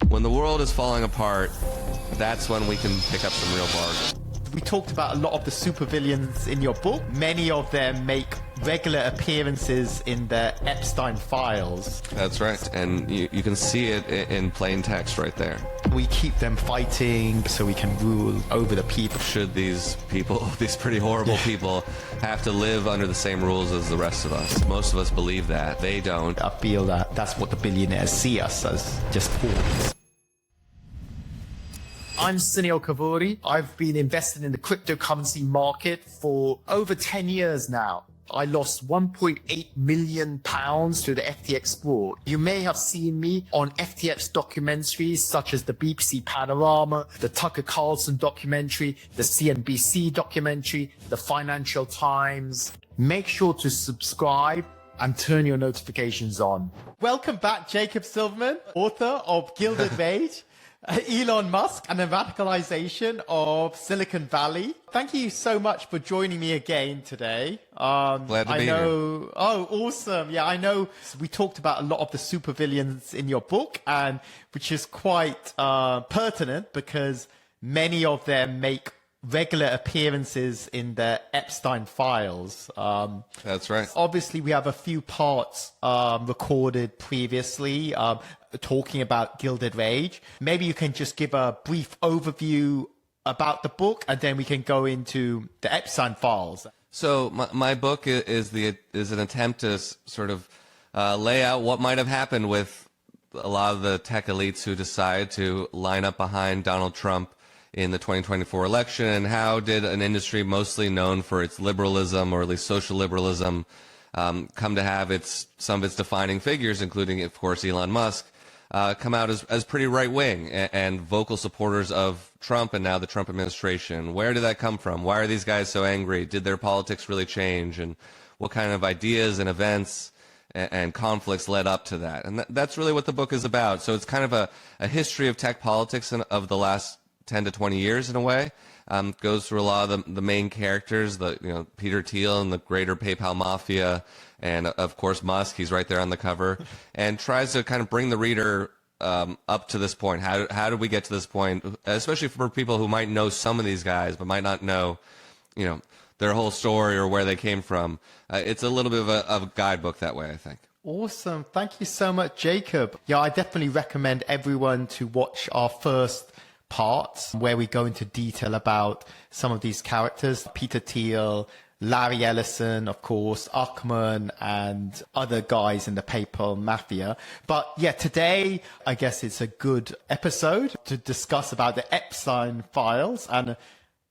When the world is falling apart, that's when we can pick up some real bargain. We talked about a lot of the supervillains in your book. Many of them make regular appearances in the Epstein files. That's right, and you can see it in plain text right there. We keep them fighting so we can rule over the people. Should these people, these pretty horrible people, have to live under the same rules as the rest of us? Most of us believe that. They don't. I feel that that's what the billionaires see us as, just pawns. I'm Sunil Kavuri. I've been invested in the cryptocurrency market for over 10 years now. I lost 1.8 million pounds to the FTX fraud. You may have seen me on FTX documentaries such as the BBC Panorama, the Tucker Carlson documentary, the CNBC documentary, the Financial Times. Make sure to subscribe and turn your notifications on. Welcome back, Jacob Silverman, author of Gilded Rage, Elon Musk and the radicalization of Silicon Valley. Thank you so much for joining me again today. Glad to be here. Oh, awesome. Yeah, I know we talked about a lot of the supervillains in your book, and which is quite pertinent because many of them make regular appearances in the Epstein files. That's right. Obviously, we have a few parts recorded previously talking about Gilded Rage. Maybe you can just give a brief overview about the book, and then we can go into the Epstein files. So my book is an attempt to sort of lay out what might have happened with a lot of the tech elites who decide to line up behind Donald Trump in the 2024 election, and how did an industry mostly known for its liberalism, or at least social liberalism, come to have some of its defining figures, including, of course, Elon Musk, come out as pretty right-wing and vocal supporters of Trump and now the Trump administration. Where did that come from? Why are these guys so angry? Did their politics really change? And what kind of ideas and events and conflicts led up to that? And that's really what the book is about. So it's kind of a history of tech politics of the last 10 to 20 years in a way. Goes through a lot of the main characters, Peter Thiel and the greater PayPal mafia, and of course Musk, he's right there on the cover, and tries to kind of bring the reader up to this point. How did we get to this point, especially for people who might know some of these guys but might not know, their whole story or where they came from. It's a little bit of a guidebook that way, I think. Awesome. Thank you so much, Jacob. Yeah, I definitely recommend everyone to watch our first parts where we go into detail about some of these characters: Peter Thiel, Larry Ellison, of course, Ackman, and other guys in the PayPal mafia. But yeah, today I guess it's a good episode to discuss about the Epstein files, and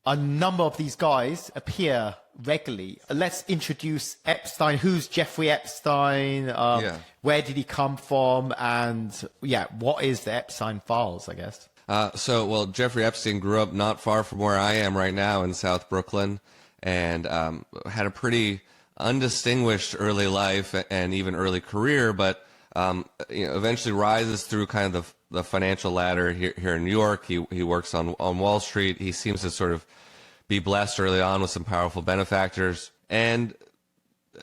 a number of these guys appear regularly. Let's introduce Epstein. Who's Jeffrey Epstein? Where did he come from? And yeah, what is the Epstein files, I guess? Jeffrey Epstein grew up not far from where I am right now in South Brooklyn, and had a pretty undistinguished early life and even early career, but eventually rises through kind of the financial ladder here in New York. He works on Wall Street. He seems to sort of be blessed early on with some powerful benefactors, and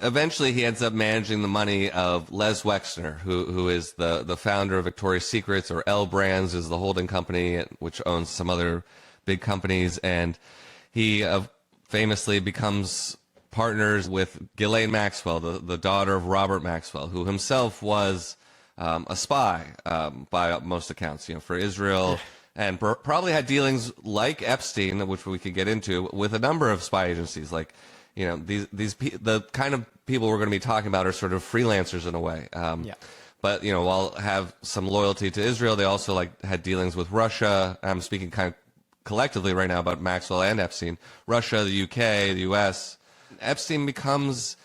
eventually he ends up managing the money of Les Wexner, who is the founder of Victoria's Secrets, or L Brands is the holding company, which owns some other big companies. And he famously becomes partners with Ghislaine Maxwell, the daughter of Robert Maxwell, who himself was a spy by most accounts, for Israel, and probably had dealings like Epstein, which we could get into, with a number of spy agencies. Like, the kind of people we're going to be talking about are sort of freelancers in a way. But, while have some loyalty to Israel, they also had dealings with Russia. I'm speaking kind of collectively right now about Maxwell and Epstein. Russia, the UK, the US. Epstein becomes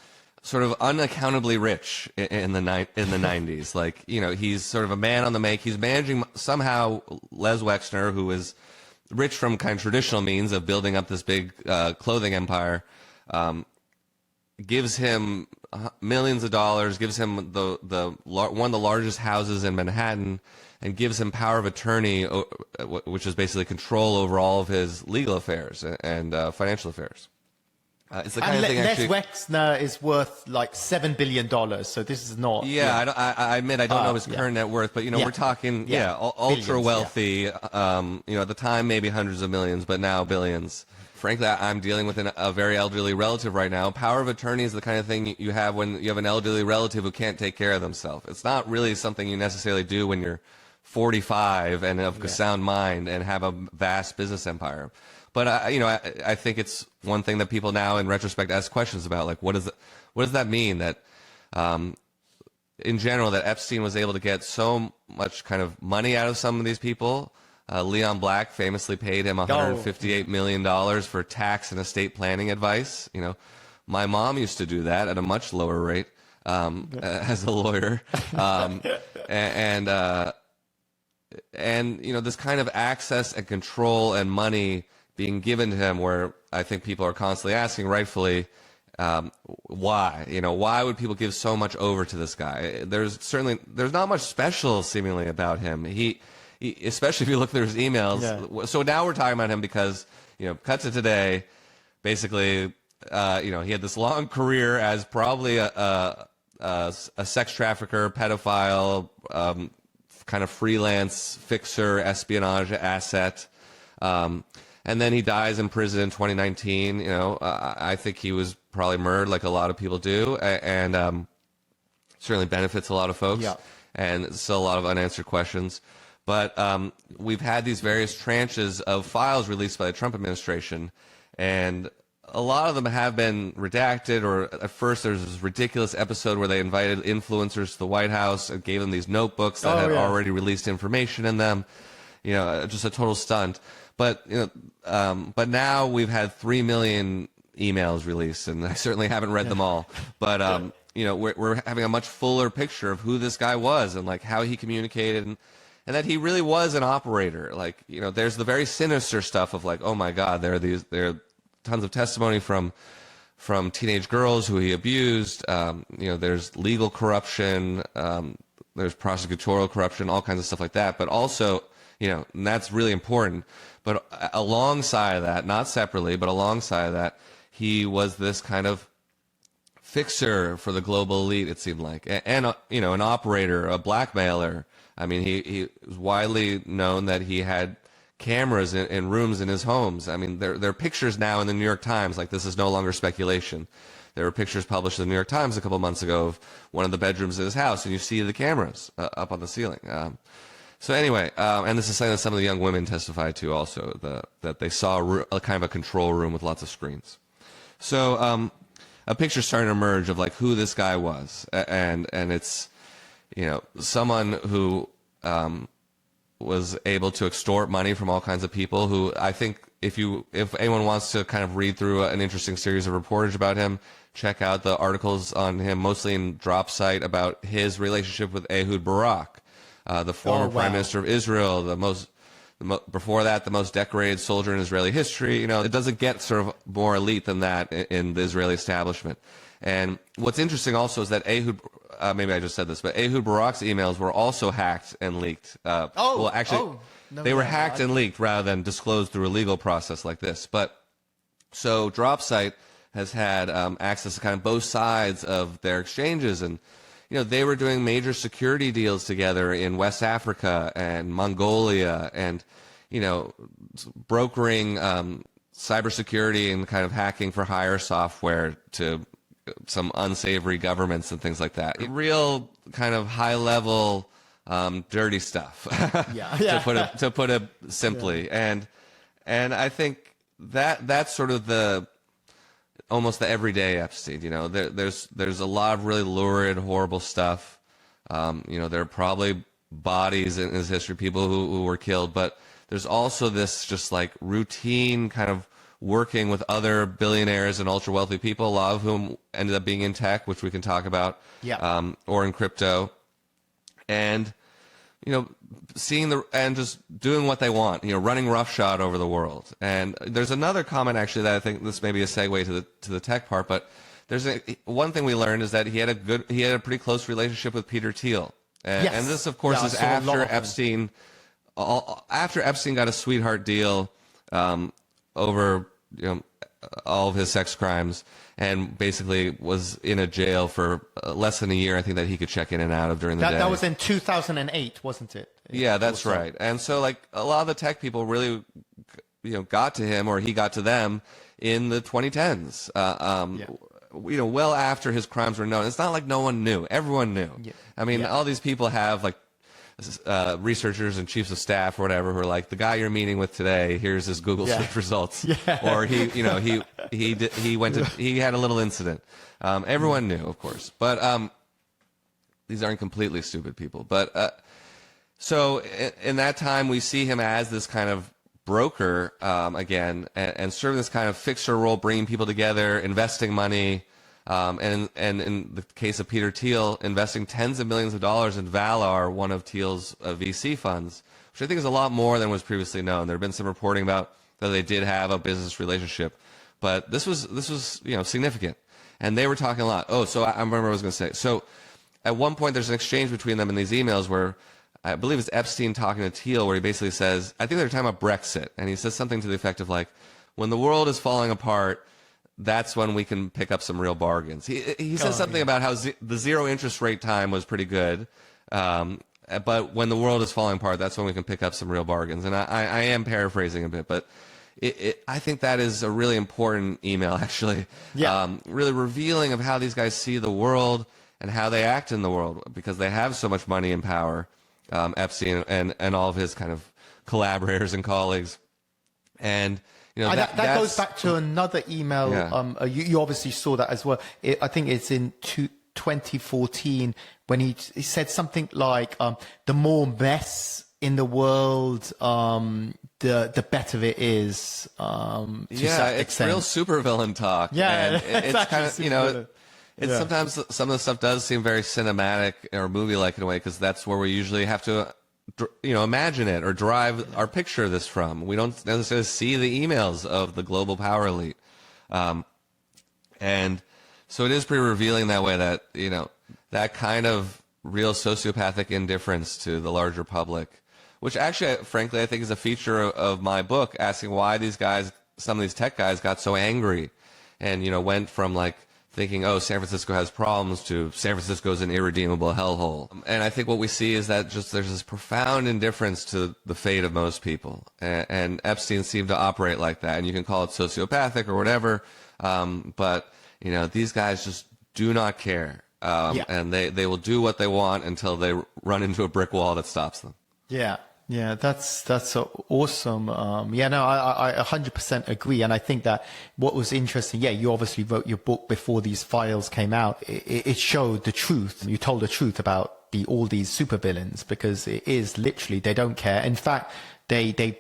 sort of unaccountably rich in the 90s. He's sort of a man on the make. He's managing somehow Les Wexner, who is rich from kind of traditional means of building up this big clothing empire. Gives him millions of dollars, gives him one of the largest houses in Manhattan, and gives him power of attorney, which is basically control over all of his legal affairs and financial affairs. It's the kind of thing Les actually. Wexner is worth like $7 billion, so this is not. Yeah, I admit I don't know his current net worth, but we're talking ultra wealthy. At the time maybe hundreds of millions, but now billions. Frankly, I'm dealing with a very elderly relative right now. Power of attorney is the kind of thing you have when you have an elderly relative who can't take care of themselves. It's not really something you necessarily do when you're 45 and of a sound mind and have a vast business empire. But I think it's one thing that people now, in retrospect, ask questions about. Like, what does that mean? That, in general, that Epstein was able to get so much kind of money out of some of these people. Leon Black famously paid him $158 million for tax and estate planning advice. My mom used to do that at a much lower rate as a lawyer, and this kind of access and control and money being given to him, where I think people are constantly asking, rightfully, why? Why would people give so much over to this guy? There's not much special seemingly about him. He especially if you look through his emails. Yeah. So now we're talking about him because, cut to today, basically, he had this long career as probably a sex trafficker, pedophile, kind of freelance fixer, espionage asset. And then he dies in prison in 2019. I think he was probably murdered, like a lot of people do, and certainly benefits a lot of folks. Yeah. And still a lot of unanswered questions. But we've had these various tranches of files released by the Trump administration, and a lot of them have been redacted, or at first there was this ridiculous episode where they invited influencers to the White House and gave them these notebooks that had already released information in them. Just a total stunt. But but now we've had 3 million emails released, and I certainly haven't read them all. But we're having a much fuller picture of who this guy was and like how he communicated, and that he really was an operator. Like there's the very sinister stuff of like, oh my God, there are tons of testimony from teenage girls who he abused. There's legal corruption, there's prosecutorial corruption, all kinds of stuff like that. But also, and that's really important. But alongside that, not separately, but alongside that, he was this kind of fixer for the global elite, it seemed like, and an operator, a blackmailer. I mean, he was widely known that he had cameras in rooms in his homes. I mean, there are pictures now in the New York Times, like this is no longer speculation. There were pictures published in the New York Times a couple months ago of one of the bedrooms in his house, and you see the cameras up on the ceiling. So anyway, and this is something that some of the young women testified to also, that they saw a kind of a control room with lots of screens. So a picture starting to emerge of like who this guy was, and it's someone who was able to extort money from all kinds of people. Who I think if anyone wants to kind of read through an interesting series of reportage about him, check out the articles on him, mostly in Drop Site, about his relationship with Ehud Barak, the former prime minister of Israel, before that, the most decorated soldier in Israeli history. It doesn't get sort of more elite than that in the Israeli establishment. And what's interesting also is that Ehud, maybe I just said this, but Ehud Barak's emails were also hacked and leaked. They were hacked and leaked rather than disclosed through a legal process like this. But so DropSite has had access to kind of both sides of their exchanges, and they were doing major security deals together in West Africa and Mongolia, and brokering cybersecurity and kind of hacking for hire software to some unsavory governments and things like that. Real kind of high level dirty stuff. to put it simply. Yeah. And I think that's sort of almost the everyday Epstein. There's a lot of really lurid, horrible stuff. There are probably bodies in his history, people who were killed, but there's also this just like routine kind of working with other billionaires and ultra wealthy people, a lot of whom ended up being in tech, which we can talk about, or in crypto, and seeing and just doing what they want, running roughshod over the world. And there's another comment actually that I think this may be a segue to the tech part, but there's one thing we learned is that he had a pretty close relationship with Peter Thiel, and this of course is after Epstein. After Epstein got a sweetheart deal over all of his sex crimes, and basically was in a jail for less than a year, I think, that he could check in and out of during the day. That was in 2008, wasn't it? Yeah, that's right. And so, like, a lot of the tech people really, got to him, or he got to them in the 2010s. Well after his crimes were known. It's not like no one knew. Everyone knew. Yeah. I mean, all these people have, like, researchers and chiefs of staff or whatever who are like, the guy you're meeting with today, here's his Google search results. Or he had a little incident. Everyone knew, of course. But these aren't completely stupid people. But so in that time, we see him as this kind of broker again, and serving this kind of fixer role, bringing people together, investing money. And in the case of Peter Thiel, investing tens of millions of dollars in Valar, one of Thiel's VC funds, which I think is a lot more than was previously known. There have been some reporting about that they did have a business relationship, but this was significant. And they were talking a lot. Oh, so I remember what I was going to say. So at one point, there's an exchange between them in these emails where I believe it's Epstein talking to Thiel, where he basically says, I think they're talking about Brexit, and he says something to the effect of like, when the world is falling apart, that's when we can pick up some real bargains. He says something about how the zero interest rate time was pretty good, but when the world is falling apart, that's when we can pick up some real bargains. And I am paraphrasing a bit, but I think that is a really important email, actually. Yeah. Really revealing of how these guys see the world and how they act in the world, because they have so much money and power, Epstein and all of his kind of collaborators and colleagues. And that goes back to another email. Yeah. You obviously saw that as well. I think it's in 2014 when he said something like, the more mess in the world, the better it is. It's real supervillain talk. Yeah, and it's kind of, sometimes some of the stuff does seem very cinematic or movie-like in a way, because that's where we usually have to imagine it or derive our picture of this from. We don't necessarily see the emails of the global power elite. And so it is pretty revealing that way, that, that kind of real sociopathic indifference to the larger public, which actually, frankly, I think is a feature of my book, asking why these guys, some of these tech guys, got so angry and, went from like thinking, oh, San Francisco has problems, to San Francisco is an irredeemable hellhole. And I think what we see is that just there's this profound indifference to the fate of most people. And Epstein seemed to operate like that. And you can call it sociopathic or whatever, but, these guys just do not care. And they will do what they want until they run into a brick wall that stops them. Yeah, that's awesome. I 100% agree. And I think that what was interesting, you obviously wrote your book before these files came out. It showed the truth. You told the truth about all these supervillains, because it is literally, they don't care. In fact, it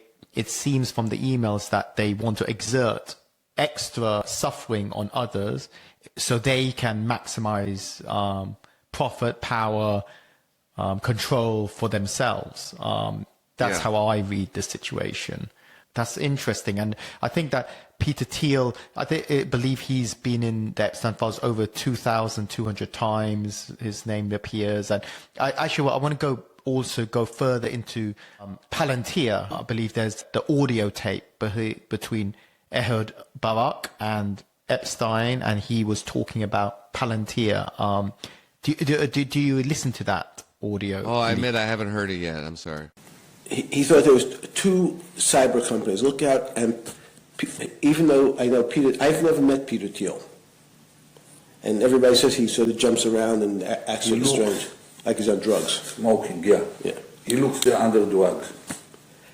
seems from the emails that they want to exert extra suffering on others so they can maximize profit, power, control for themselves. That's how I read the situation. That's interesting. And I think that Peter Thiel, I believe he's been in the Epstein files over 2,200 times. His name appears. And I want to go further into Palantir. I believe there's the audio tape between Ehud, Barak and Epstein, and he was talking about Palantir. Do you listen to that audio? Oh, I admit I haven't heard it yet. I'm sorry. He thought there was two cyber companies. Look out, and even though I know Peter, I've never met Peter Thiel, and everybody says he sort of jumps around and acts sort of strange, like he's on drugs. Smoking, yeah. He looks under drug.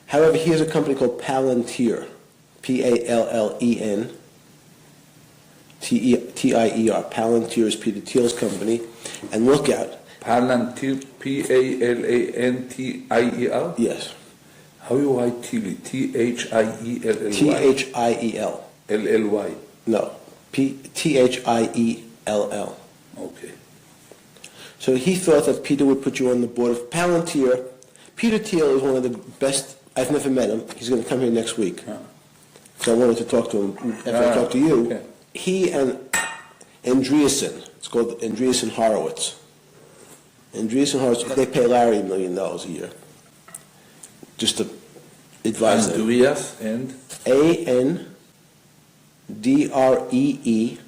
However, he has a company called Palantir, Pallen. Tier. Palantir is Peter Thiel's company, and look out. Palantir, Palantir? Yes. How you write Thiel? Thiel? Thiel. Lly. No. Thiell. Okay. So he thought that Peter would put you on the board of Palantir. Peter Thiel is one of the best. I've never met him. He's going to come here next week. So I wanted to talk to him after I talked to you. Okay. He and Andreessen, it's called Andreessen Horowitz. Andreessen Horowitz, they pay Larry $1 million a year just to advise them. Andreas and? Dreeson,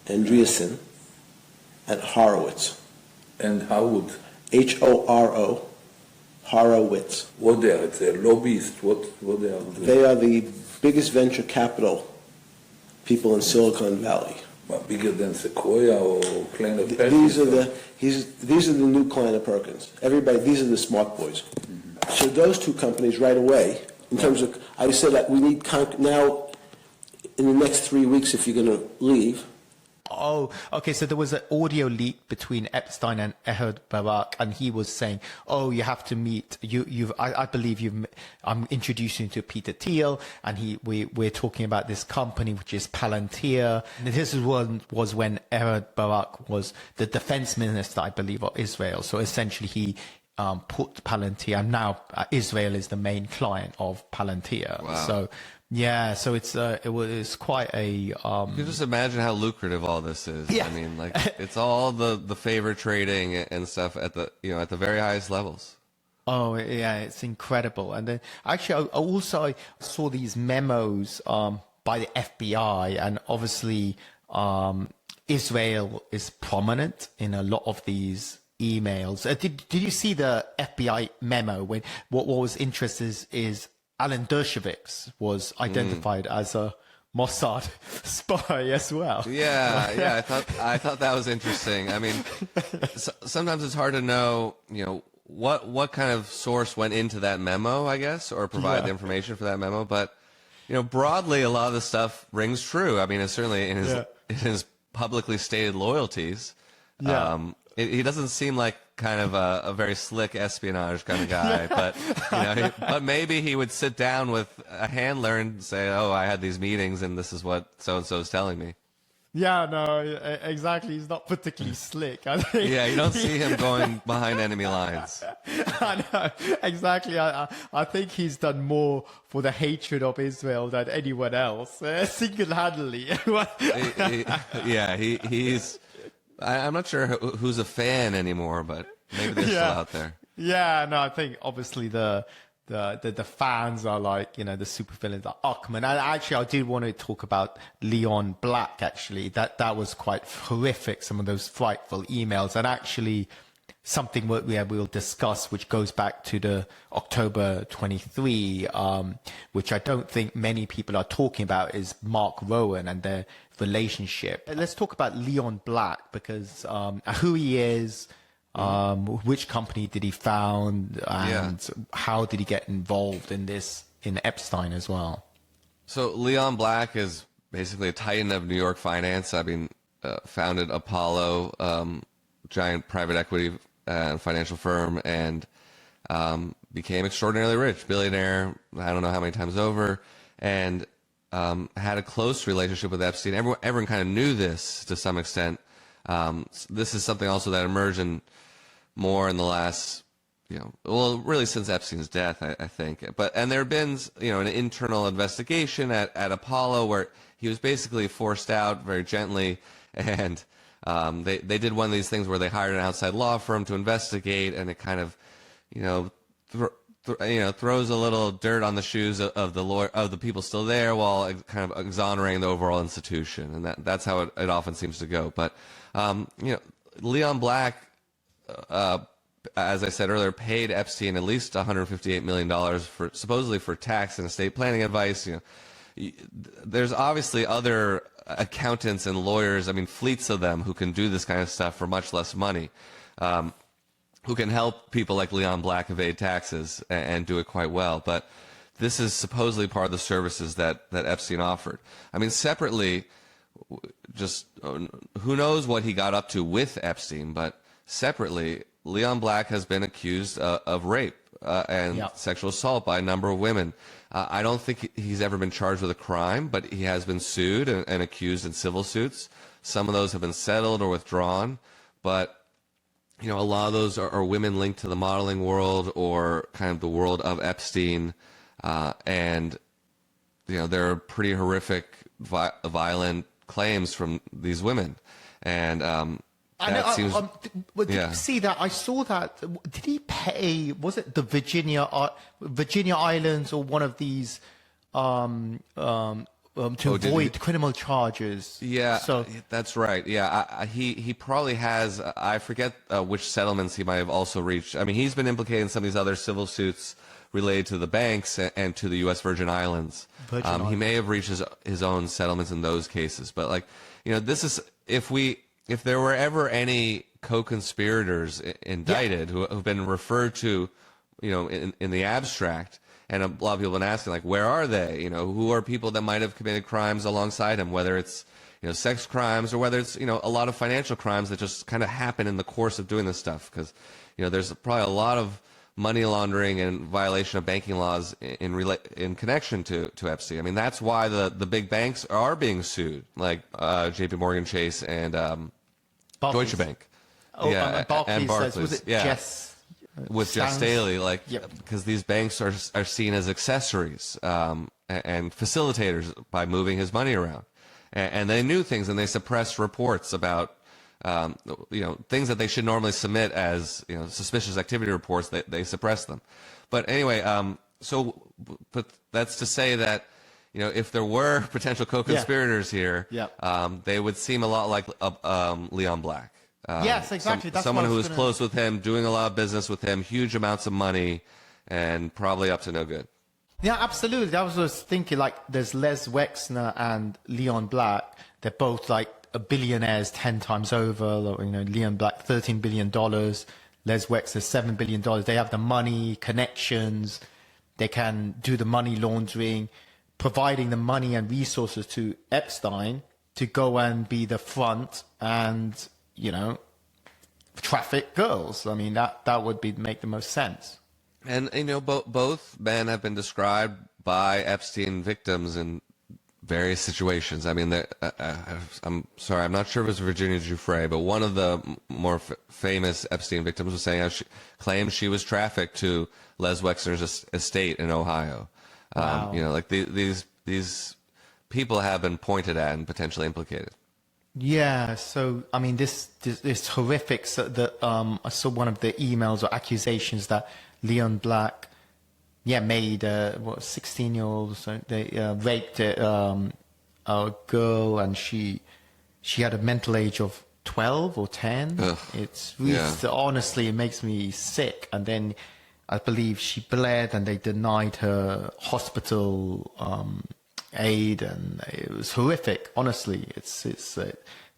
Andreessen, and Horowitz. And Howard, Horo, Horowitz. what they are? It's a lobbyist. What they are doing? They are the biggest venture capital people in Silicon Valley. Well, bigger than Sequoia or Kleiner Perkins. These are the new Kleiner Perkins. Everybody, these are the smart boys. So those two companies right away, in terms of, I said that we need now, in the next 3 weeks, if you're going to leave. Oh, okay. So there was an audio leak between Epstein and Ehud Barak, and he was saying, "Oh, you have to meet. I believe I'm introducing you to Peter Thiel, and we're talking about this company which is Palantir." And this was when Ehud Barak was the defense minister, I believe, of Israel. So essentially, he put Palantir, and now Israel is the main client of Palantir. Wow. So. Yeah, so it was quite a. You can just imagine how lucrative all this is. Yeah. I mean, like it's all the favor trading and stuff at the at the very highest levels. Oh yeah, it's incredible. And then actually, I saw these memos by the FBI, and obviously Israel is prominent in a lot of these emails. Did you see the FBI memo? When what was interesting is Alan Dershowitz was identified as a Mossad spy as well. Yeah, I thought that was interesting. I mean, sometimes it's hard to know, what kind of source went into that memo, I guess, or provide the information for that memo. But broadly, a lot of this stuff rings true. I mean, it's certainly in his publicly stated loyalties. Yeah. He doesn't seem like kind of a very slick espionage kind of guy, but but maybe he would sit down with a handler and say, "Oh, I had these meetings, and this is what so and so is telling me." Yeah, no, exactly. He's not particularly slick, I think. Yeah, you don't see him going behind enemy lines. I know, exactly. I think he's done more for the hatred of Israel than anyone else, single-handedly. He's. I'm not sure who's a fan anymore, but maybe they're still out there. Yeah, no, I think obviously the fans are like, the supervillains like Ackman. And actually, I did want to talk about Leon Black, actually. That was quite horrific, some of those frightful emails. And actually, something we'll discuss, which goes back to the October 23, which I don't think many people are talking about, is Marc Rowen and their relationship. Let's talk about Leon Black, because who he is, which company did he found, and how did he get involved in Epstein as well? So Leon Black is basically a titan of New York finance. I mean, founded Apollo, giant private equity financial firm, and became extraordinarily rich, billionaire, I don't know how many times over, and had a close relationship with Epstein. Everyone kind of knew this to some extent. This is something also that emerged more in the last, really since Epstein's death, I think. And there had been, an internal investigation at Apollo where he was basically forced out very gently, and they did one of these things where they hired an outside law firm to investigate, and it kind of, throws a little dirt on the shoes of the people still there, while kind of exonerating the overall institution, and that's how it often seems to go. But Leon Black, as I said earlier, paid Epstein at least $158 million supposedly for tax and estate planning advice. There's obviously other accountants and lawyers, I mean, fleets of them, who can do this kind of stuff for much less money. Who can help people like Leon Black evade taxes and do it quite well. But this is supposedly part of the services that Epstein offered. I mean, separately, just who knows what he got up to with Epstein, but separately, Leon Black has been accused of rape and sexual assault by a number of women. I don't think he's ever been charged with a crime, but he has been sued and accused in civil suits. Some of those have been settled or withdrawn, but a lot of those are women linked to the modeling world or kind of the world of Epstein, and there are pretty horrific, violent claims from these women, and did you see that? I saw that. Did he pay? Was it the Virginia Islands or one of these to avoid criminal charges. Yeah, so that's right. Yeah, he probably has. I forget which settlements he might have also reached. I mean, he's been implicated in some of these other civil suits related to the banks and to the U.S. Virgin Islands. He may have reached his own settlements in those cases. But like, this is if there were ever any co-conspirators indicted who've been referred to, in the abstract. And a lot of people have been asking, like, where are they? Who are people that might have committed crimes alongside him, whether it's, sex crimes or whether it's, a lot of financial crimes that just kind of happen in the course of doing this stuff. Because, there's probably a lot of money laundering and violation of banking laws in connection to Epstein. I mean, that's why the big banks are being sued, like J.P. Morgan Chase and Deutsche Bank. And Barclays. Was it Jes? With Jes Staley, because these banks are seen as accessories and facilitators by moving his money around, and they knew things and they suppressed reports about things that they should normally submit as suspicious activity reports. They suppressed them, but anyway, but that's to say that if there were potential co-conspirators here, they would seem a lot like Leon Black. Yes, exactly. That's someone who was close with him, doing a lot of business with him, huge amounts of money, and probably up to no good. Yeah, absolutely. I was just thinking, like, there's Les Wexner and Leon Black. They're both like billionaires 10 times over. Leon Black, $13 billion. Les Wexner, $7 billion. They have the money, connections. They can do the money laundering, providing the money and resources to Epstein to go and be the front and traffic girls. I mean, that would make the most sense. And both men have been described by Epstein victims in various situations. I mean, I'm sorry, I'm not sure if it was Virginia Giuffre, but one of the more famous Epstein victims was saying she claimed she was trafficked to Les Wexner's estate in Ohio. Wow. Like these people have been pointed at and potentially implicated. Yeah, so I mean, this horrific. So I saw one of the emails or accusations that Leon Black, made 16-year-old. So they raped a girl, and she had a mental age of 12 or 10. Ugh. It's really, honestly, it makes me sick. And then I believe she bled, and they denied her hospital aid, and it was horrific. Honestly, it's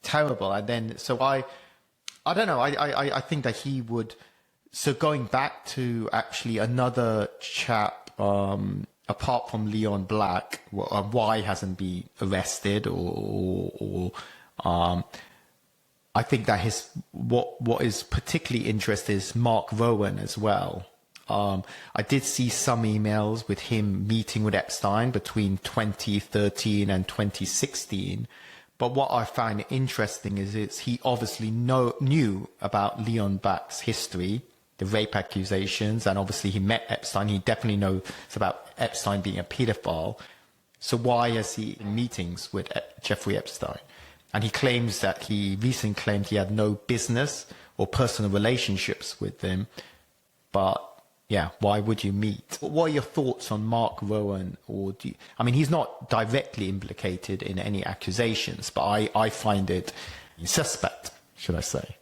terrible. And then I don't know. I think that he would. So going back to actually another chap, apart from Leon Black, why hasn't been arrested or I think that what is particularly interesting is Marc Rowen as well. I did see some emails with him meeting with Epstein between 2013 and 2016. But what I find interesting is he obviously knew about Leon Black's history, the rape accusations, and obviously he met Epstein. He definitely knows about Epstein being a pedophile. So why is he in meetings with Jeffrey Epstein? And he recently claimed he had no business or personal relationships with him. But why would you meet? What are your thoughts on Marc Rowen? I mean, he's not directly implicated in any accusations, but I find it suspect, should I say.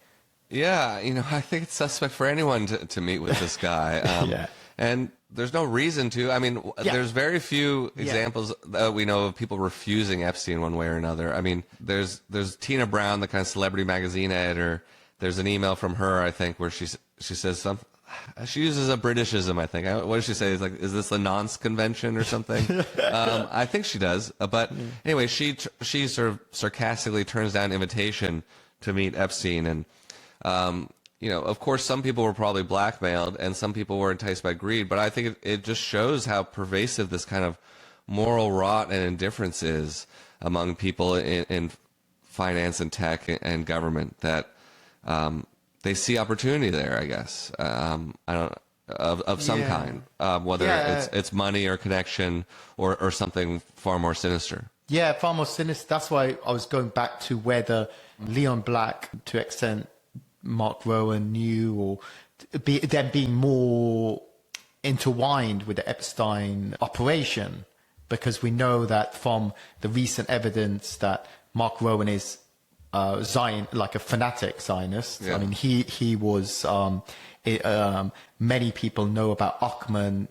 Yeah, I think it's suspect for anyone to meet with this guy. And there's no reason to. I mean, there's very few examples that we know of people refusing Epstein one way or another. I mean, there's Tina Brown, the kind of celebrity magazine editor. There's an email from her, I think, where she says something. She uses a Britishism, I think. What does she say? It's like, is this a nonce convention or something? I think she does. But anyway, she sort of sarcastically turns down an invitation to meet Epstein. And, of course, some people were probably blackmailed and some people were enticed by greed. But I think it just shows how pervasive this kind of moral rot and indifference is among people in finance and tech and government that they see opportunity there, I guess. Of some kind, whether it's money or connection or something far more sinister. Yeah, far more sinister. That's why I was going back to whether Leon Black, to extent Marc Rowen knew, or them being more intertwined with the Epstein operation. because we know that from the recent evidence that Marc Rowen is Zion, like a fanatic Zionist. Yeah. I mean, he was. Many people know about Ackman,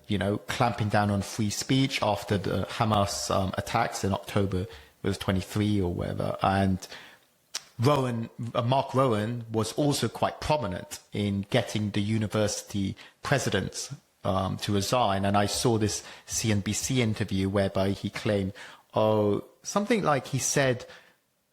clamping down on free speech after the Hamas attacks in October, it was 23 or whatever, and Marc Rowen was also quite prominent in getting the university presidents to resign. And I saw this CNBC interview whereby he claimed, something like he said,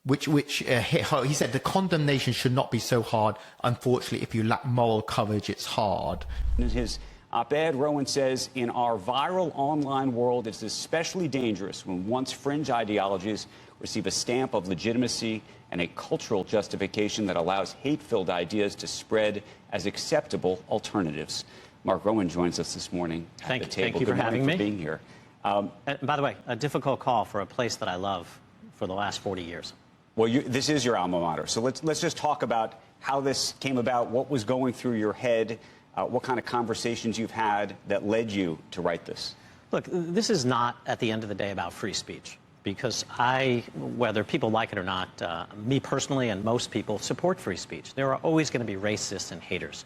he said the condemnation should not be so hard. Unfortunately, if you lack moral courage, it's hard. In his op-ed, Rowen says, in our viral online world, it's especially dangerous when once fringe ideologies receive a stamp of legitimacy and a cultural justification that allows hate-filled ideas to spread as acceptable alternatives. Marc Rowen joins us this morning at the table. Thank you for having me. For being here. By the way, a difficult call for a place that I love for the last 40 years. Well, this is your alma mater. So let's just talk about how this came about, what was going through your head, what kind of conversations you've had that led you to write this. Look, this is not, at the end of the day, about free speech. Because whether people like it or not, me personally and most people support free speech. There are always going to be racists and haters.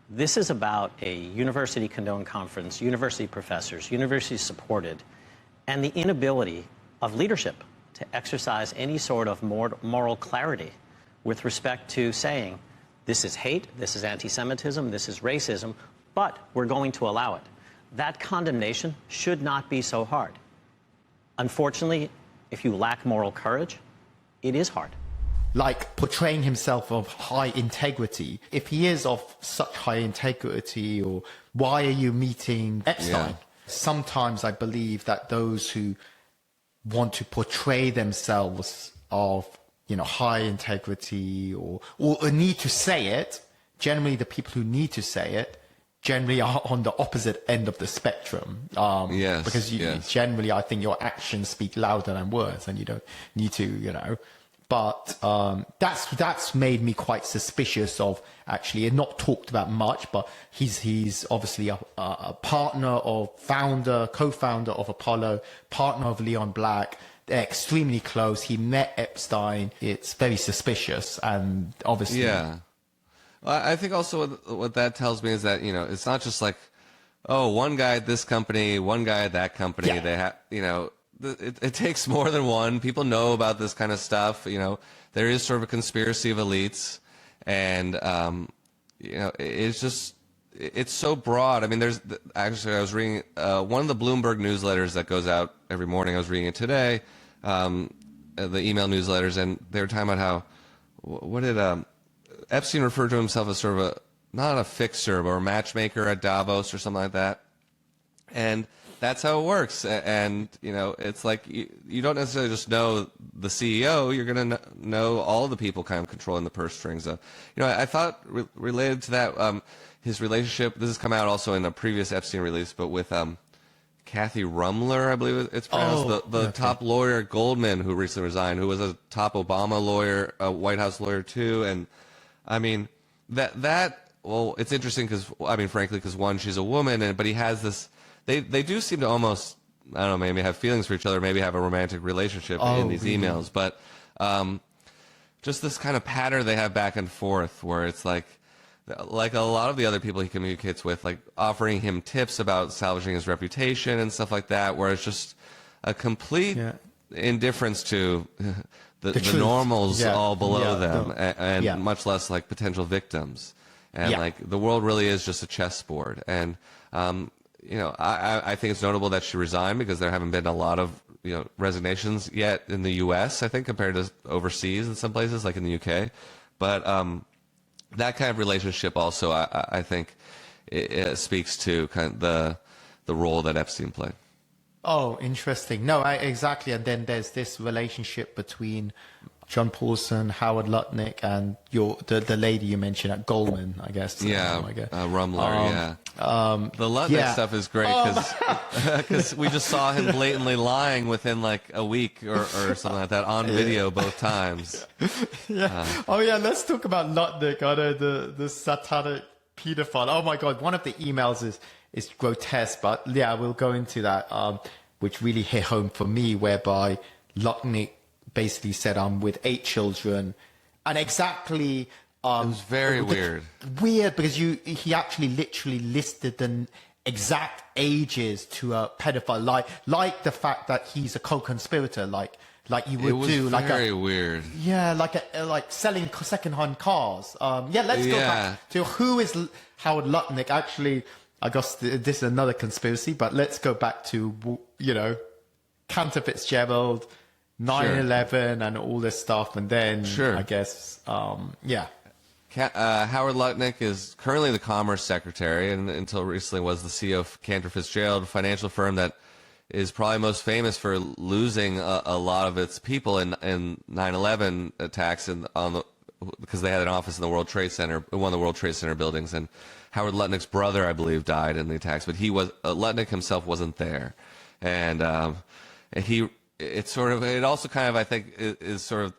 This is about a university-condoned conference, university professors, university supported, and the inability of leadership to exercise any sort of moral clarity with respect to saying, this is hate, this is anti-Semitism, this is racism, but we're going to allow it. That condemnation should not be so hard. Unfortunately, if you lack moral courage, it is hard. Like portraying himself of high integrity. If he is of such high integrity, or why are you meeting Epstein? Yeah. Sometimes I believe that those who want to portray themselves of, high integrity or need to say it, generally the people who need to say it generally are on the opposite end of the spectrum. Yes, because generally I think your actions speak louder than words, and you don't need to, But that's made me quite suspicious of, actually, and not talked about much, but he's obviously a partner or co-founder of Apollo, partner of Leon Black. They're extremely close. He met Epstein. It's very suspicious, and obviously... Yeah. Well, I think also what that tells me is that, it's not just like, one guy at this company, one guy at that company. Yeah. They have, it takes more than one. People know about this kind of stuff. There is sort of a conspiracy of elites, and it's so broad. I mean, I was reading one of the Bloomberg newsletters that goes out every morning. I was reading it today, the email newsletters, and they were talking about how Epstein referred to himself as sort of not a fixer, but a matchmaker at Davos or something like that, and that's how it works. And it's like you don't necessarily just know the CEO, you're going to know all the people kind of controlling the purse strings. I thought related to that, his relationship, this has come out also in a previous Epstein release, but with Kathryn Ruemmler, I believe it's pronounced, the top lawyer at Goldman, who recently resigned, who was a top Obama lawyer, a White House lawyer too. And I mean, well, it's interesting because, frankly, because one, she's a woman, but he has this, they do seem to almost, I don't know, maybe have feelings for each other, maybe have a romantic relationship in these emails, but just this kind of pattern they have back and forth where it's like a lot of the other people he communicates with, like offering him tips about salvaging his reputation and stuff like that, where it's just a complete indifference to the normals all below them, and much less like potential victims. And like the world really is just a chessboard. And I think it's notable that she resigned because there haven't been a lot of resignations yet in the U.S. I think compared to overseas in some places like in the U.K. But that kind of relationship also I think it speaks to kind of the role that Epstein played. Oh, interesting. No, exactly. And then there's this relationship between John Paulson, Howard Lutnick, and the lady you mentioned at Goldman, I guess. Ruemmler, the Lutnick stuff is great because we just saw him blatantly lying within like a week or something like that on video both times. Let's talk about Lutnick. I know the satanic pedophile. Oh my God, one of the emails is grotesque, but we'll go into that. which really hit home for me, whereby Lutnick basically said, I'm with 8 children. And exactly... it was very weird. Weird, because he actually literally listed the exact ages to a pedophile, like the fact that he's a co-conspirator, like you would do, like very weird. Yeah, like selling second-hand cars. Let's go back to who is Howard Lutnick. Actually, I guess this is another conspiracy, but let's go back to, Cantor Fitzgerald, 9/11, and all this stuff, and then I guess, Howard Lutnick is currently the Commerce Secretary, and until recently was the CEO of Cantor Fitzgerald, a financial firm that is probably most famous for losing a lot of its people in 9/11 attacks because they had an office in the World Trade Center, one of the World Trade Center buildings, and Howard Lutnick's brother, I believe, died in the attacks, but Lutnick himself wasn't there, and it also kind of, I think, is sort of,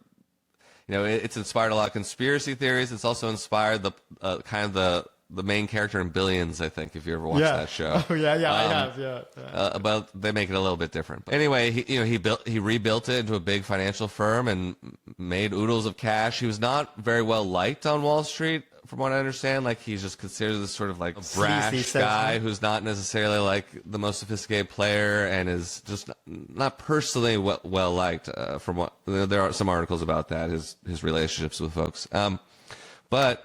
it's inspired a lot of conspiracy theories. It's also inspired the main character in Billions, I think, if you ever watched that show. Oh, I have, but they make it a little bit different. But anyway, he rebuilt it into a big financial firm and made oodles of cash. He was not very well liked on Wall Street, from what I understand. Like, he's just considered this sort of like brash guy who's not necessarily like the most sophisticated player, and is just not personally well liked. From what there are some articles about that, his relationships with folks. But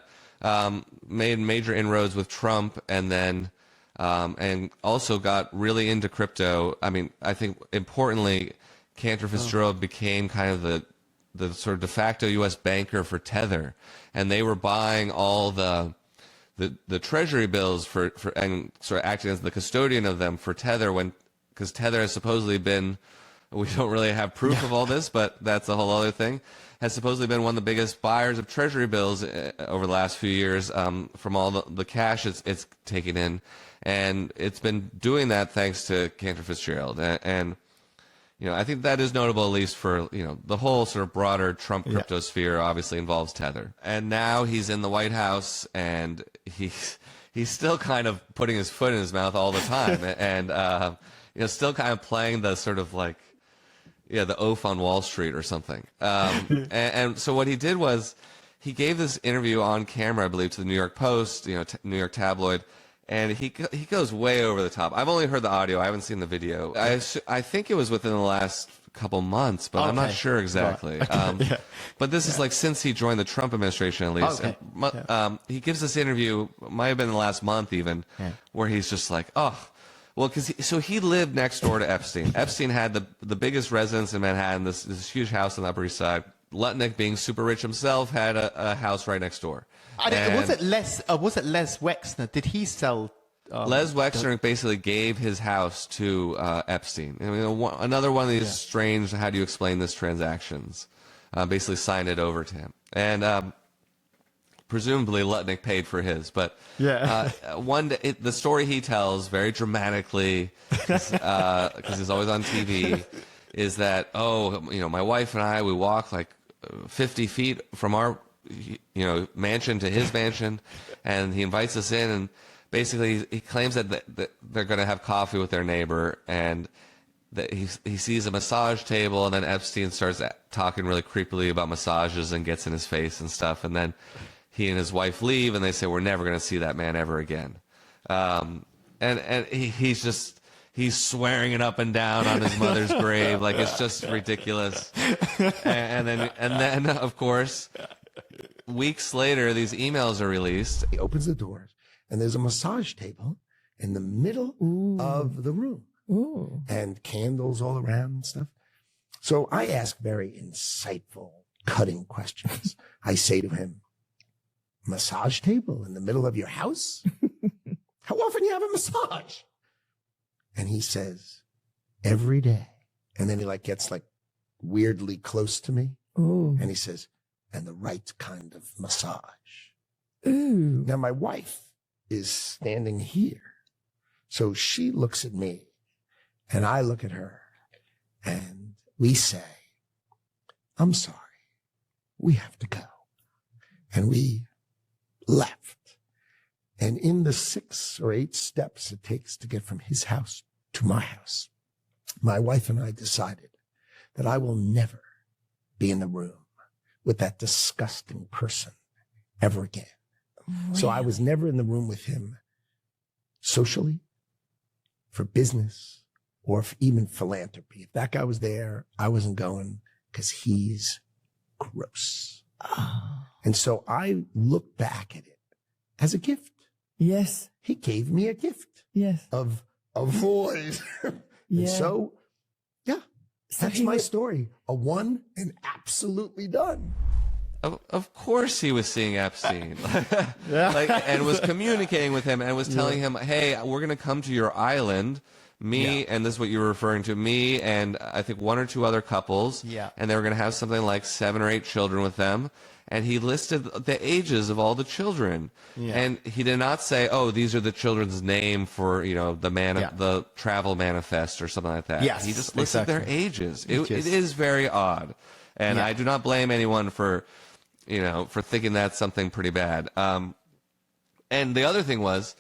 made major inroads with Trump, and then and also got really into crypto. I mean, I think importantly, Cantor Fitzgerald became kind of the sort of de facto U.S. banker for Tether, and they were buying all the treasury bills for and sort of acting as the custodian of them for Tether, because Tether has supposedly been, we don't really have proof of all this, but that's a whole other thing, has supposedly been one of the biggest buyers of treasury bills over the last few years, from all the cash it's taken in, and it's been doing that thanks to Cantor Fitzgerald, and I think that is notable, at least for, the whole sort of broader Trump crypto sphere obviously involves Tether. And now he's in the White House, and he's still kind of putting his foot in his mouth all the time, and, still kind of playing the sort of like, the oaf on Wall Street or something. And so what he did was he gave this interview on camera, I believe, to the New York Post, New York tabloid, and he goes way over the top. I've only heard the audio. I haven't seen the video. I think it was within the last couple months, but I'm not sure exactly. Right. But this is like since he joined the Trump administration, at least. And, he gives this interview, might have been in the last month even, where he's just like, well, so he lived next door to Epstein. Epstein had the biggest residence in Manhattan, this huge house on the Upper East Side. Lutnick, being super rich himself, had a house right next door. Was it Les Wexner? Did he sell? Les Wexner basically gave his house to Epstein. I mean, another one of these strange, how do you explain this, transactions. Basically signed it over to him. And presumably Lutnick paid for his. But one day, the story he tells very dramatically, because he's always on TV, is that, my wife and I, we walk like 50 feet from our mansion to his mansion, and he invites us in, and basically he claims that they're going to have coffee with their neighbor, and that he sees a massage table, and then Epstein starts talking really creepily about massages and gets in his face and stuff, and then he and his wife leave, and they say, we're never going to see that man ever again. And he's swearing it up and down on his mother's grave, like it's just ridiculous. And then of course, weeks later, these emails are released. He opens the doors, and there's a massage table in the middle of the room. And candles all around and stuff. So I ask very insightful, cutting questions. I say to him, massage table in the middle of your house? How often do you have a massage? And he says, every day. And then he gets weirdly close to me. Ooh. And he says, and the right kind of massage. Ooh. Now my wife is standing here. So she looks at me and I look at her and we say, I'm sorry, we have to go. And we left. And in the 6 or 8 steps it takes to get from his house to my house, my wife and I decided that I will never be in the room with that disgusting person ever again. Really? So I was never in the room with him socially, for business, or even philanthropy. If that guy was there, I wasn't going because he's gross. Oh. And so I look back at it as a gift. Yes. He gave me a gift. Yes. Of avoid. Yeah. And so, yeah, that's my story. A one and absolutely done. Of course he was seeing Epstein, and was communicating with him and was telling him, hey, we're going to come to your island, and this is what you were referring to, me and I think one or two other couples, and they were going to have something like 7 or 8 children with them. And he listed the ages of all the children. Yeah. And he did not say, oh, these are the children's name for, the travel manifest or something like that. Yes, he just listed their ages. It is very odd. And I do not blame anyone for thinking that's something pretty bad. And the other thing was,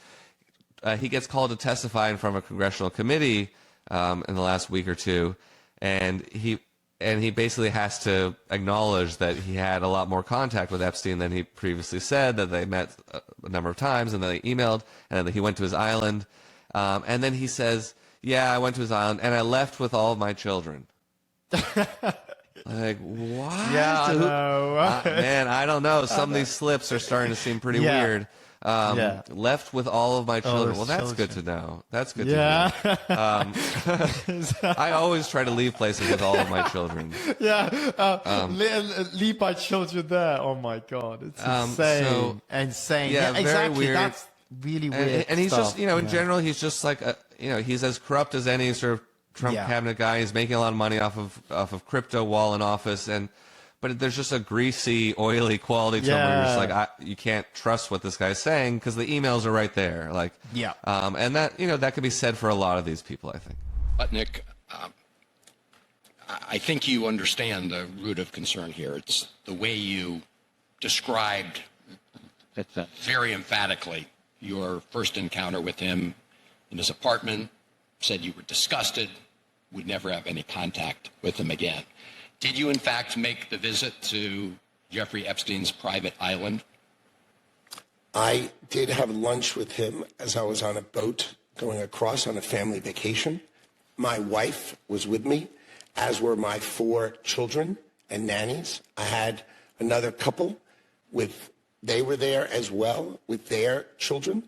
he gets called to testify in front of a congressional committee in the last week or two, and he basically has to acknowledge that he had a lot more contact with Epstein than he previously said, that they met a number of times, and that they emailed, and that he went to his island. And then he says, yeah, I went to his island, and I left with all of my children. Like, what? Yeah, I know. Man, I don't know. Some of these slips are starting to seem pretty weird. Left with all of my children. Well, that's good to know. That's good to hear. I always try to leave places with all of my children. Leave my children there. Oh my God, it's insane. Insane. Yeah, exactly. very weird. That's really weird. And he's stuff. just, in general, he's just like, he's as corrupt as any sort of Trump cabinet guy. He's making a lot of money off of crypto while in office, but there's just a greasy, oily quality to him where you're just like, you can't trust what this guy's saying because the emails are right there. Like, and that, that could be said for a lot of these people, I think. Lutnick, I think you understand the root of concern here. It's the way you described very emphatically your first encounter with him in his apartment, said you were disgusted, would never have any contact with him again. Did you, in fact, make the visit to Jeffrey Epstein's private island? I did have lunch with him as I was on a boat going across on a family vacation. My wife was with me, as were my 4 children and nannies. I had another couple they were there as well with their children,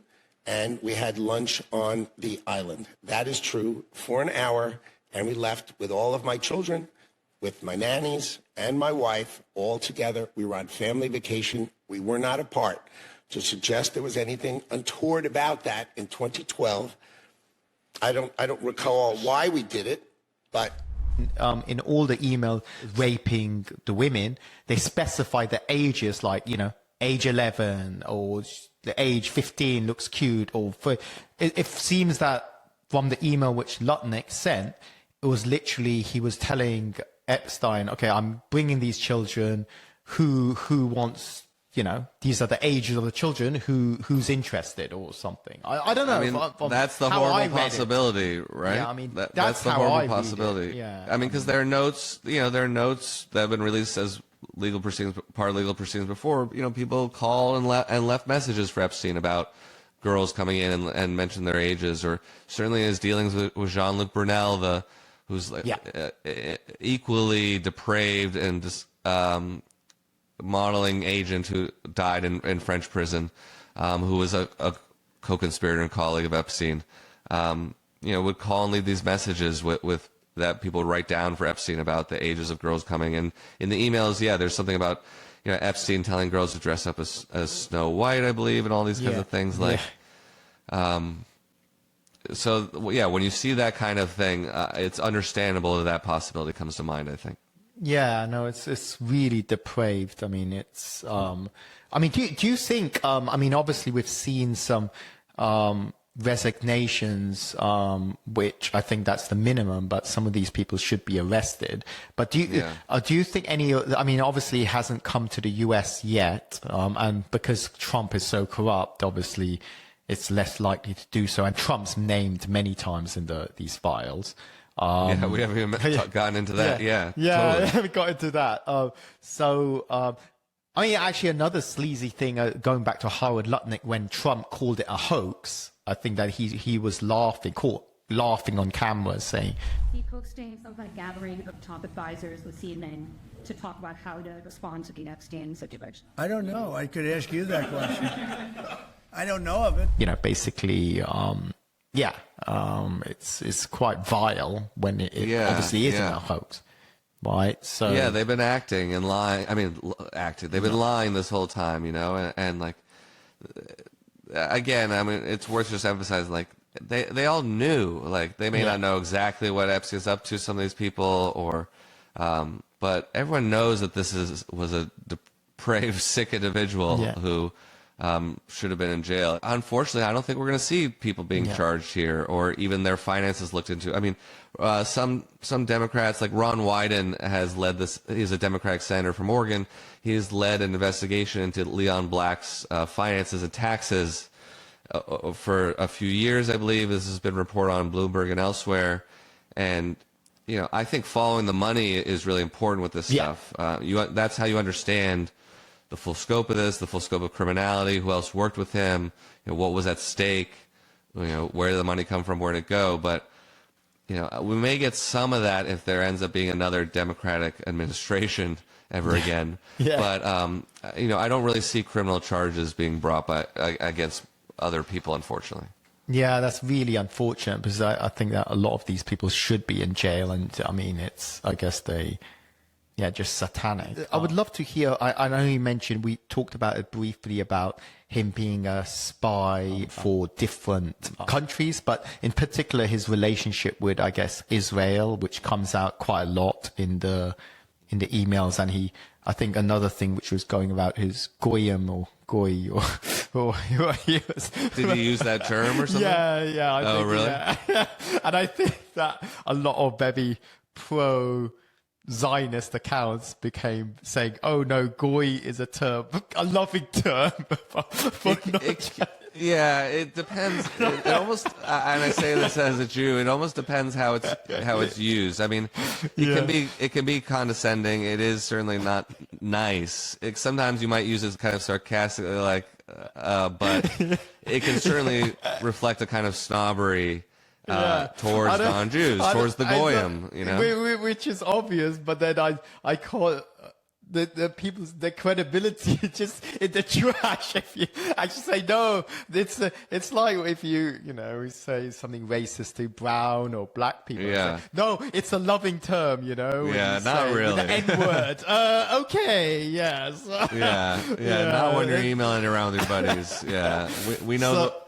and we had lunch on the island. That is true, for an hour, and we left with all of my children, with my nannies and my wife, all together. We were on family vacation. We were not apart. To suggest there was anything untoward about that in 2012, I don't recall why we did it, but in all the email raping the women, they specify the ages, like, age 11 or the age 15 looks cute, or it seems that from the email which Lutnick sent, it was literally, he was telling Epstein, okay, I'm bringing these children, who wants, these are the ages of the children, who's interested or something. I don't know. I mean, that's the horrible possibility, right? Yeah, I mean, that's the horrible possibility. Yeah. I mean, because there are notes, there are notes that have been released as legal proceedings, part of legal proceedings before, people call and left messages for Epstein about girls coming in and mention their ages, or certainly his dealings with Jean-Luc Brunel, who's equally depraved and modeling agent who died in French prison, who was a co-conspirator and colleague of Epstein, would call and leave these messages with that people would write down for Epstein about the ages of girls coming in. In the emails, there's something about Epstein telling girls to dress up as Snow White, I believe, and all these kinds of things. Like, so when you see that kind of thing, it's understandable that possibility comes to mind, I think. Yeah, no, it's really depraved. I mean, it's do you think? Obviously, we've seen some resignations, which I think that's the minimum, but some of these people should be arrested. But do you think any? Obviously, it hasn't come to the US yet, and because Trump is so corrupt, obviously, it's less likely to do so. And Trump's named many times in these files. Yeah, we haven't even gotten into that. Yeah, totally. we haven't got into that. I mean, actually, another sleazy thing, going back to Howard Lutnick, when Trump called it a hoax, I think that he was caught laughing on camera, saying he hosting some kind of gathering of top advisors with CNN to talk about how to respond to the Epstein situation. I don't know. I could ask you that question. I don't know of it. You know, basically, it's quite vile when it obviously isn't a hoax, right? So yeah, they've been acting and lying. I mean, acting. They've been lying this whole time, you know, and like, again, I mean, it's worth just emphasizing, like, they all knew, like, they may not know exactly what Epstein's up to, some of these people, or, but everyone knows that this was a depraved, sick individual who should have been in jail. Unfortunately, I don't think we're going to see people being charged here, or even their finances looked into. I mean, some Democrats, like Ron Wyden, has led this. He's a Democratic senator from Oregon. He's led an investigation into Leon Black's finances and taxes for a few years, I believe. This has been reported on Bloomberg and elsewhere. And, you know, I think following the money is really important with this stuff. That's how you understand the full scope of this, the full scope of criminality, who else worked with him, you know, what was at stake, you know, where did the money come from, where did it go. But, you know, we may get some of that if there ends up being another Democratic administration ever again. But, you know, I don't really see criminal charges being brought against other people, unfortunately. Yeah, that's really unfortunate, because I think that a lot of these people should be in jail. And I mean, I guess just satanic. I would love to hear, I know you mentioned, we talked about it briefly, about him being a spy for different countries, but in particular his relationship with, I guess, Israel, which comes out quite a lot in the emails. And I think another thing which was going about his goyim or goy or he was. Did he use that term or something? Yeah. I think, really? Yeah. And I think that a lot of very Zionist accounts became saying, "Oh no, goy is a loving term." It depends. It almost, and I say this as a Jew, it almost depends how it's used. I mean, it can be condescending. It is certainly not nice. Sometimes you might use it kind of sarcastically, like, but it can certainly reflect a kind of snobbery towards non-Jews, towards the goyim, you know, which is obvious. But then I call the credibility just in the trash. If you actually say no, it's like if you say something racist to brown or black people. Yeah. Say, no, it's a loving term, you know. Yeah, not really. The N-word. Okay, yes. Not when you're emailing around with your buddies. Yeah, we know. So,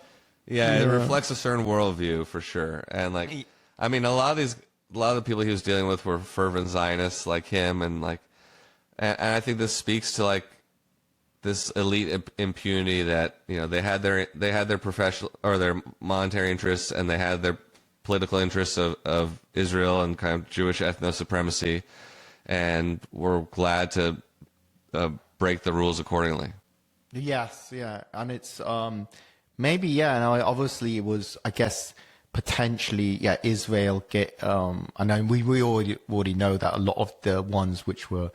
it reflects a certain worldview for sure. And like, I mean, a lot of the people he was dealing with were fervent Zionists like him, and like. And I think this speaks to like this elite impunity that, you know, they had their professional or their monetary interests, and they had their political interests of Israel and kind of Jewish ethno-supremacy, and we're glad to break the rules accordingly. Yes, and it's maybe and obviously it was, I guess, potentially Israel get I know we already know that a lot of the ones which were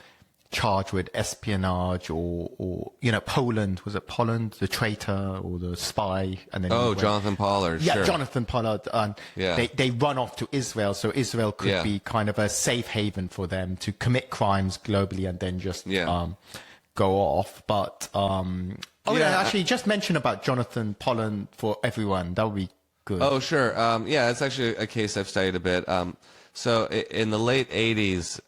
charged with espionage or you know, Poland, was it Pollard, the traitor or the spy? And then Jonathan Pollard. Yeah, sure. Jonathan Pollard. And they run off to Israel, so Israel could be kind of a safe haven for them to commit crimes globally and then just go off. But actually, just mention about Jonathan Pollard for everyone. That would be good. Oh, sure. It's actually a case I've studied a bit. So in the late 80s,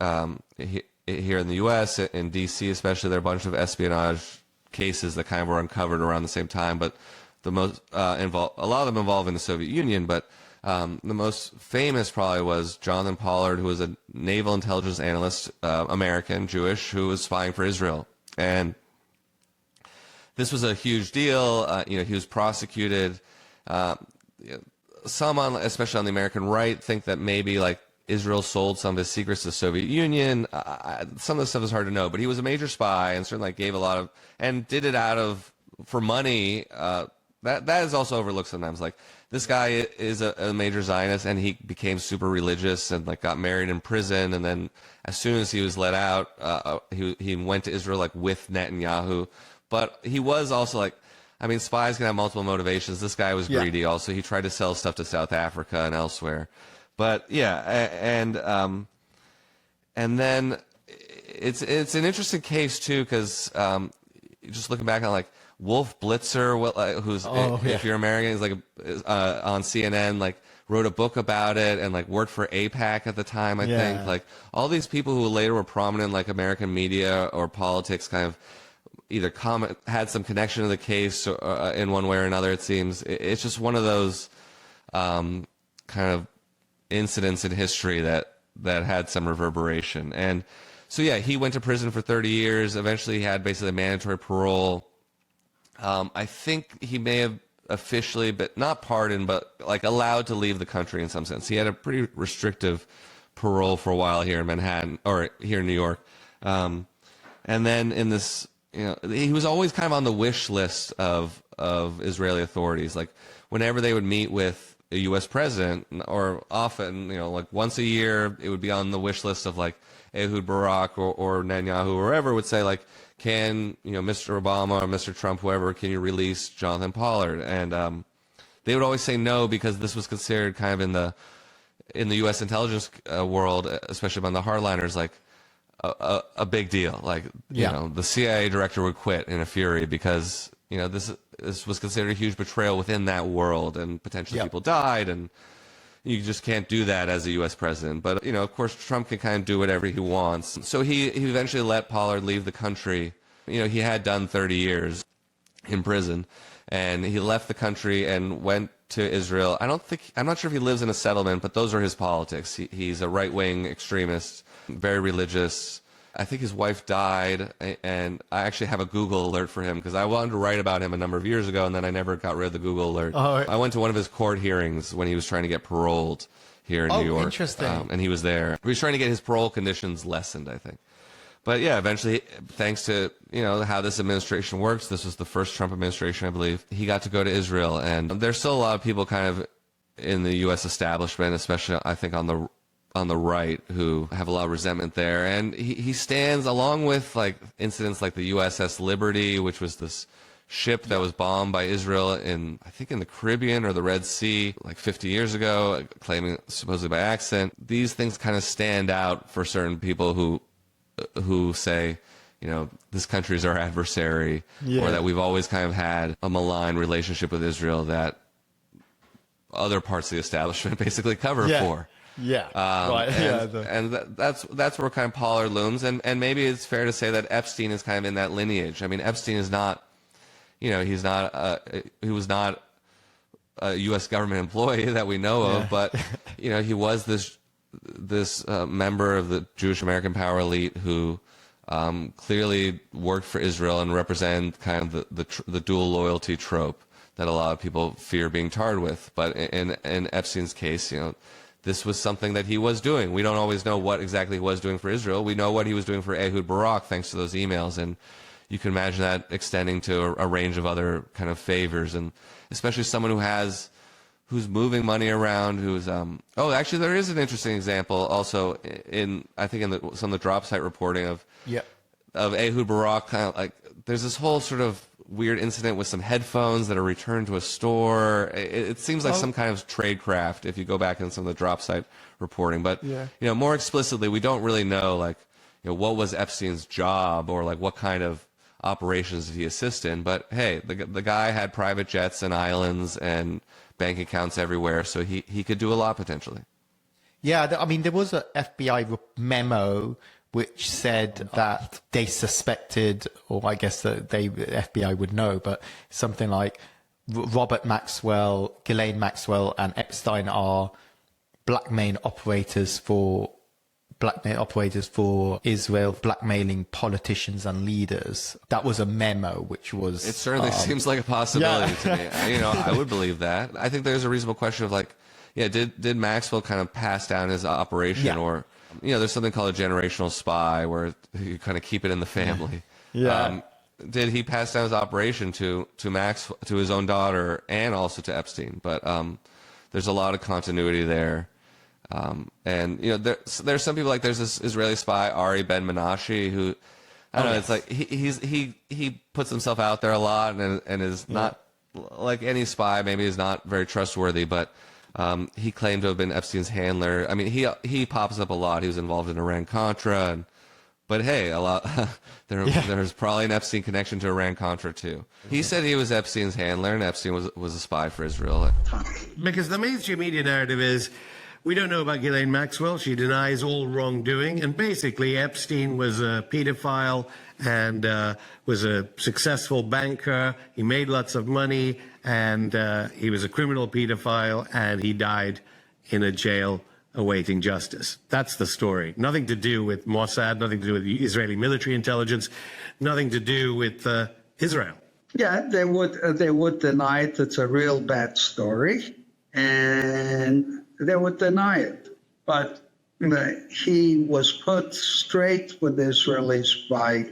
here in the U.S., in D.C. especially, there are a bunch of espionage cases that kind of were uncovered around the same time, but the most a lot of them involve in the Soviet Union, but the most famous probably was Jonathan Pollard, who was a naval intelligence analyst, American, Jewish, who was spying for Israel. And this was a huge deal. He was prosecuted. Some, especially on the American right, think that maybe like Israel sold some of his secrets to the Soviet Union. Some of the stuff is hard to know, but he was a major spy and certainly gave a lot of, and did it for money, that is also overlooked sometimes. Like, this guy is a major Zionist, and he became super religious and like got married in prison, and then as soon as he was let out, he went to Israel like with Netanyahu. But he was also like, I mean, spies can have multiple motivations. This guy was greedy. Also, he tried to sell stuff to South Africa and elsewhere. But yeah, and then it's an interesting case too, because just looking back on like Wolf Blitzer, who's if you're American, he's like on CNN, like wrote a book about it and like worked for AIPAC at the time. I think like all these people who later were prominent in like American media or politics kind of either had some connection to the case or, in one way or another. It seems it's just one of those kind of incidents in history that had some reverberation. And so yeah, he went to prison for 30 years. Eventually he had basically mandatory parole. I think he may have officially, but not pardoned, but like allowed to leave the country in some sense. He had a pretty restrictive parole for a while here in Manhattan, or here in New York. And then in this, he was always kind of on the wish list of Israeli authorities. Like whenever they would meet with a U.S. president, or often, like once a year, it would be on the wish list of like Ehud Barak or Netanyahu or whoever would say like, can, Mr. Obama or Mr. Trump, whoever, can you release Jonathan Pollard? And they would always say no, because this was considered kind of in the U.S. intelligence world, especially among the hardliners, like a big deal. Like, the CIA director would quit in a fury because, this was considered a huge betrayal within that world, and potentially people died, and you just can't do that as a U.S. president. But, of course, Trump can kind of do whatever he wants. So he eventually let Pollard leave the country. He had done 30 years in prison, and he left the country and went to Israel. I'm not sure if he lives in a settlement, but those are his politics. He's a right-wing extremist, very religious. I think his wife died, and I actually have a Google alert for him because I wanted to write about him a number of years ago, and then I never got rid of the Google alert. I went to one of his court hearings when he was trying to get paroled here in New York. Interesting. And he was there. He was trying to get his parole conditions lessened, I think. But yeah, eventually, thanks to how this administration works, this was the first Trump administration, I believe, he got to go to Israel. And there's still a lot of people kind of in the U.S. establishment, especially I think on the right, who have a lot of resentment there. And he stands along with like incidents like the USS Liberty, which was this ship that was bombed by Israel I think in the Caribbean or the Red Sea like 50 years ago, claiming supposedly by accident. These things kind of stand out for certain people who say, this country is our adversary, or that we've always kind of had a malign relationship with Israel that other parts of the establishment basically cover for. Yeah, and that's where kind of Pollard looms, and maybe it's fair to say that Epstein is kind of in that lineage. I mean, Epstein is not, he was not a U.S. government employee that we know of, but he was this member of the Jewish American power elite who clearly worked for Israel and represented kind of the dual loyalty trope that a lot of people fear being tarred with. But in Epstein's case, this was something that he was doing. We don't always know what exactly he was doing for Israel. We know what he was doing for Ehud Barak, thanks to those emails. And you can imagine that extending to a range of other kind of favors, and especially someone who's moving money around, who's actually there is an interesting example also I think in some of the drop site reporting of Ehud Barak, kind of like there's this whole sort of weird incident with some headphones that are returned to a store. It seems like some kind of tradecraft if you go back in some of the drop site reporting. But more explicitly, we don't really know what was Epstein's job, or like what kind of operations did he assist in. But hey, the guy had private jets and islands and bank accounts everywhere, so he could do a lot potentially. Yeah, I mean, there was a FBI memo which said that they suspected, or I guess that the FBI would know, but something like Robert Maxwell, Ghislaine Maxwell, and Epstein are blackmail operators for Israel, blackmailing politicians and leaders. That was a memo, which was... It certainly seems like a possibility to me. I would believe that. I think there's a reasonable question of did Maxwell kind of pass down his operation, or... there's something called a generational spy where you kind of keep it in the family. did he pass down his operation to his own daughter and also to Epstein. But there's a lot of continuity there. And there's some people, like there's this Israeli spy Ari Ben-Menasche who, I don't know, it's like he puts himself out there a lot and is not like any spy. Maybe is not very trustworthy, but he claimed to have been Epstein's handler. I mean, he pops up a lot. He was involved in Iran-Contra, but hey, a lot there's probably an Epstein connection to Iran-Contra too. He said he was Epstein's handler, and Epstein was a spy for Israel. Because the mainstream media narrative is, we don't know about Ghislaine Maxwell. She denies all wrongdoing. And basically, Epstein was a pedophile and was a successful banker. He made lots of money, and he was a criminal pedophile, and he died in a jail awaiting justice. That's the story. Nothing to do with Mossad, nothing to do with the Israeli military intelligence, nothing to do with Israel. Yeah, they would deny it. It's a real bad story, and they would deny it. But he was put straight with the Israelis by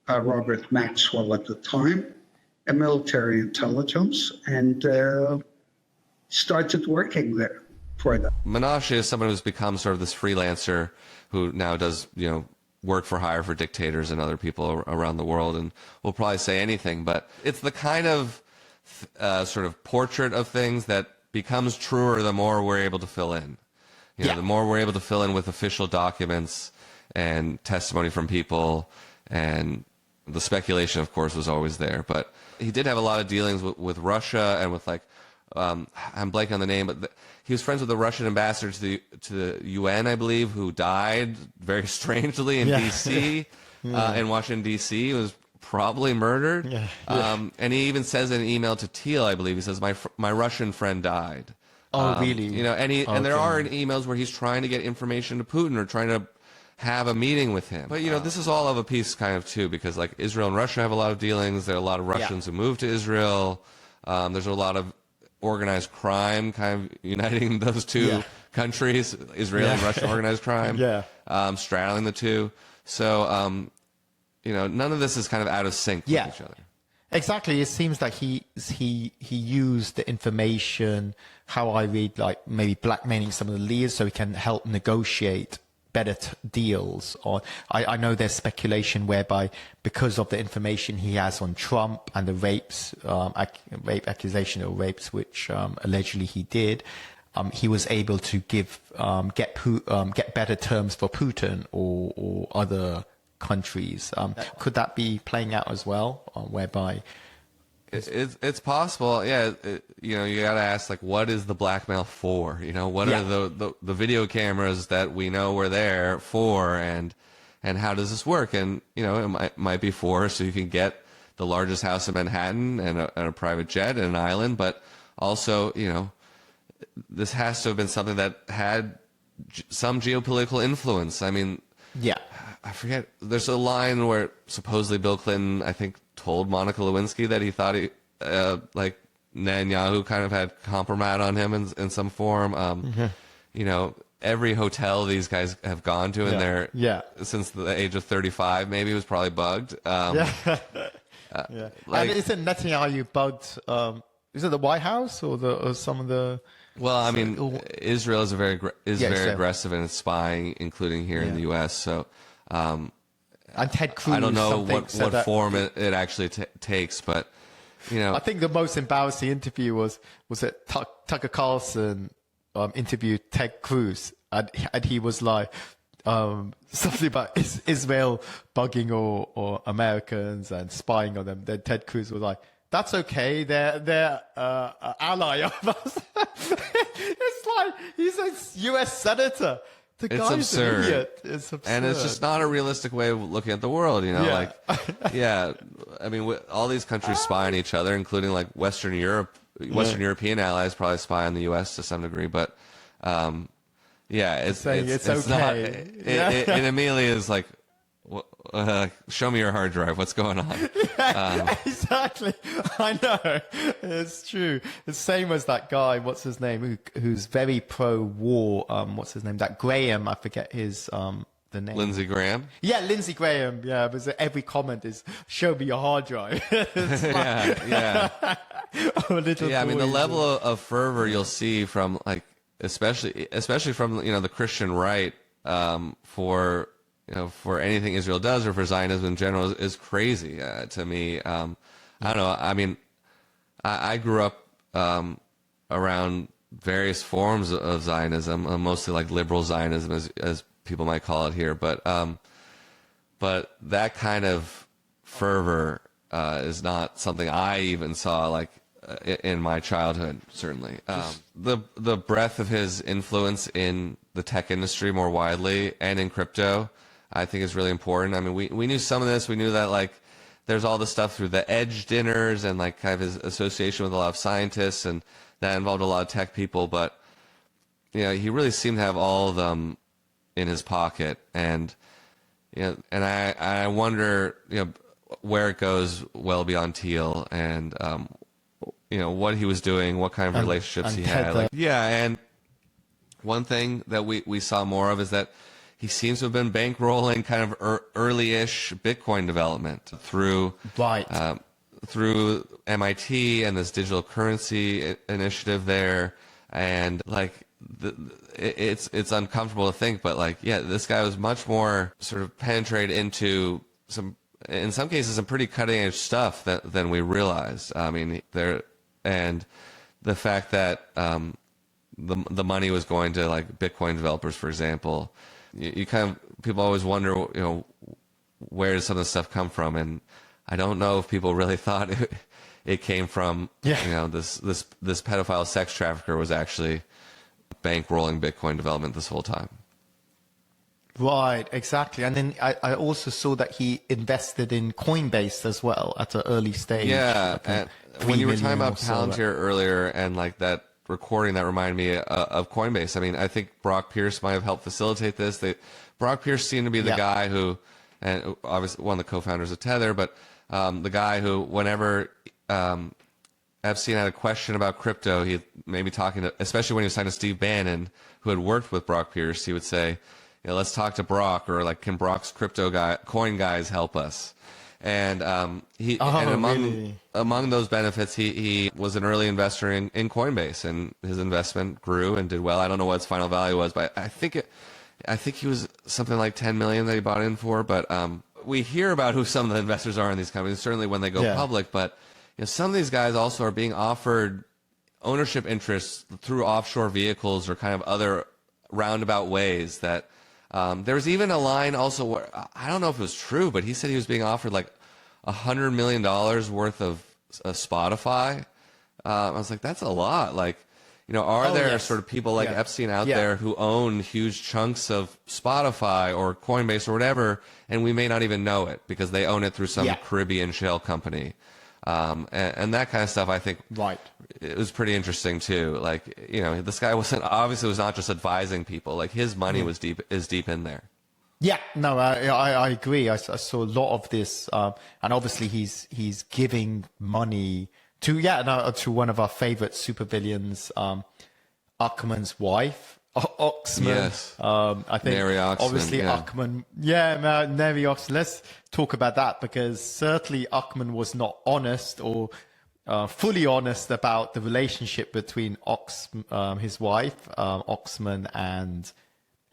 Robert Maxwell at the time, a military intelligence, and started working there for them. Menasche is someone who's become sort of this freelancer who now does, work for hire for dictators and other people around the world, and will probably say anything. But it's the kind of sort of portrait of things that becomes truer the more we're able to fill in. The more we're able to fill in with official documents and testimony from people, and the speculation, of course, was always there. But he did have a lot of dealings with Russia and with I'm blanking on the name, but he was friends with the Russian ambassador to the UN, I believe, who died very strangely in D.C. In Washington, D.C. He was probably murdered. And he even says in an email to Thiel, I believe, he says, my Russian friend died. Oh, really? And there are emails where he's trying to get information to Putin or trying to have a meeting with him. But, this is all of a piece kind of too, because like Israel and Russia have a lot of dealings. There are a lot of Russians who moved to Israel. There's a lot of organized crime kind of uniting those two countries, Israel and Russian organized crime, straddling the two. So, none of this is kind of out of sync with each other. Exactly. It seems like he used the information, how I read, like maybe blackmailing some of the leaders so he can help negotiate better deals. Or I know there's speculation whereby because of the information he has on Trump and the rape accusation or rapes which allegedly he did, he was able to get better terms for Putin or other countries. Could that be playing out as well, whereby it's possible? You got to ask, like, what is the blackmail for? What are the video cameras that we know were there for, and how does this work? And it might be for so you can get the largest house in Manhattan and a private jet and an island, but also this has to have been something that had some geopolitical influence. I mean, I forget. There's a line where supposedly Bill Clinton, I think, told Monica Lewinsky that he thought like Netanyahu kind of had compromat on him in some form. Every hotel these guys have gone to in there since the age of 35 maybe was probably bugged. And isn't Netanyahu bugged? Is it the White House or some of the? Well, I mean, Israel is very aggressive in its spying, including here in the U.S. So. And Ted Cruz. I don't know what form it actually takes, but I think the most embarrassing interview was that Tucker Carlson interviewed Ted Cruz, and he was like something about Israel bugging or Americans and spying on them. Then Ted Cruz was like, "That's okay. They're ally of us." It's like he's a U.S. senator. It's absurd. An idiot. It's absurd. And it's just not a realistic way of looking at the world, I mean, all these countries spy on each other, including like Western European allies probably spy on the U.S. to some degree, but it's okay. not. It immediately is like, show me your hard drive. What's going on? Exactly. I know. It's true. The same as that guy. What's his name? Who's very pro-war. What's his name? That Graham. I forget his. the name. Lindsey Graham? Yeah, Lindsey Graham. Yeah, but every comment is, show me your hard drive. Yeah. Yeah, I mean, the level of fervor you'll see from, like, especially from, the Christian right, for anything Israel does or for Zionism in general is crazy to me. I don't know. I mean, I grew up around various forms of Zionism, mostly like liberal Zionism, as people might call it here. But that kind of fervor is not something I even saw like in my childhood. Certainly, the breadth of his influence in the tech industry more widely and in crypto, I think, is really important. I mean, we knew some of this. We knew that, like, there's all this stuff through the Edge dinners and, like, kind of his association with a lot of scientists, and that involved a lot of tech people. But, he really seemed to have all of them in his pocket. And, and I wonder, where it goes well beyond Thiel and, what he was doing, what kind of relationships he had. And one thing that we saw more of is that he seems to have been bankrolling kind of early-ish Bitcoin development through MIT and this digital currency initiative there, and like it's uncomfortable to think, but like, yeah, this guy was much more sort of penetrated into in some cases some pretty cutting-edge stuff than we realized. I mean, and the fact that the money was going to, like, Bitcoin developers, for example. You kind of, people always wonder, where does some of this stuff come from? And I don't know if people really thought it came from, this pedophile sex trafficker was actually bankrolling Bitcoin development this whole time. Right, exactly. And then I also saw that he invested in Coinbase as well at an early stage. Yeah, and when you were talking about Palantir earlier and, like, that recording, that reminded me of Coinbase. I mean, I think Brock Pierce might have helped facilitate this. Brock Pierce seemed to be the guy who, and obviously one of the co-founders of Tether, but the guy who, whenever Epstein had a question about crypto, he maybe talking to, especially when he was talking to Steve Bannon, who had worked with Brock Pierce, he would say, let's talk to Brock, or like, can Brock's coin guys help us? And among those benefits, he was an early investor in Coinbase, and his investment grew and did well. I don't know what its final value was, but I think he was something like 10 million that he bought in for. But we hear about who some of the investors are in these companies, certainly when they go public. But some of these guys also are being offered ownership interests through offshore vehicles or kind of other roundabout ways that. There was even a line also where, I don't know if it was true, but he said he was being offered like $100 million worth of Spotify. I was like, that's a lot. Like, are there sort of people like Epstein out there who own huge chunks of Spotify or Coinbase or whatever, and we may not even know it because they own it through some Caribbean shell company. And that kind of stuff, I think, it was pretty interesting too. Like, this guy was not just advising people. Like, his money is deep in there. Yeah, no, I agree. I saw a lot of this, and obviously he's giving money to one of our favorite supervillains, Ackman's wife, Oxman. Yes. I think Neri Oxman, obviously Ackman. Yeah, Neri Oxman. Let's talk about that, because certainly Ackman was not honest or fully honest about the relationship between his wife, Oxman, and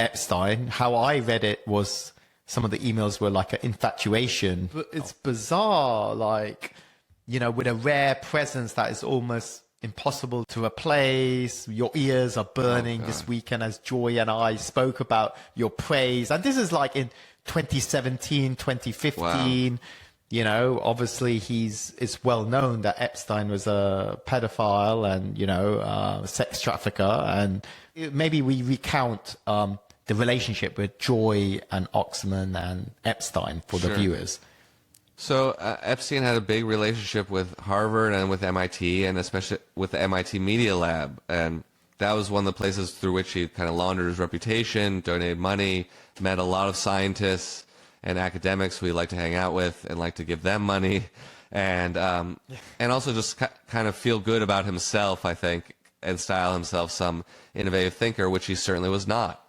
Epstein. How I read it was some of the emails were like an infatuation. But it's bizarre, like, with a rare presence that is almost impossible to replace. Your ears are burning this weekend as Joy and I spoke about your praise. And this is like in 2017, 2015. Wow. Obviously it's well known that Epstein was a pedophile and, sex trafficker. And maybe we recount the relationship with Joy and Oxman and Epstein for the viewers. So Epstein had a big relationship with Harvard and with MIT, and especially with the MIT Media Lab. And that was one of the places through which he kind of laundered his reputation, donated money, met a lot of scientists and academics who he liked to hang out with and liked to give them money. And also just kind of feel good about himself, I think, and style himself some innovative thinker, which he certainly was not.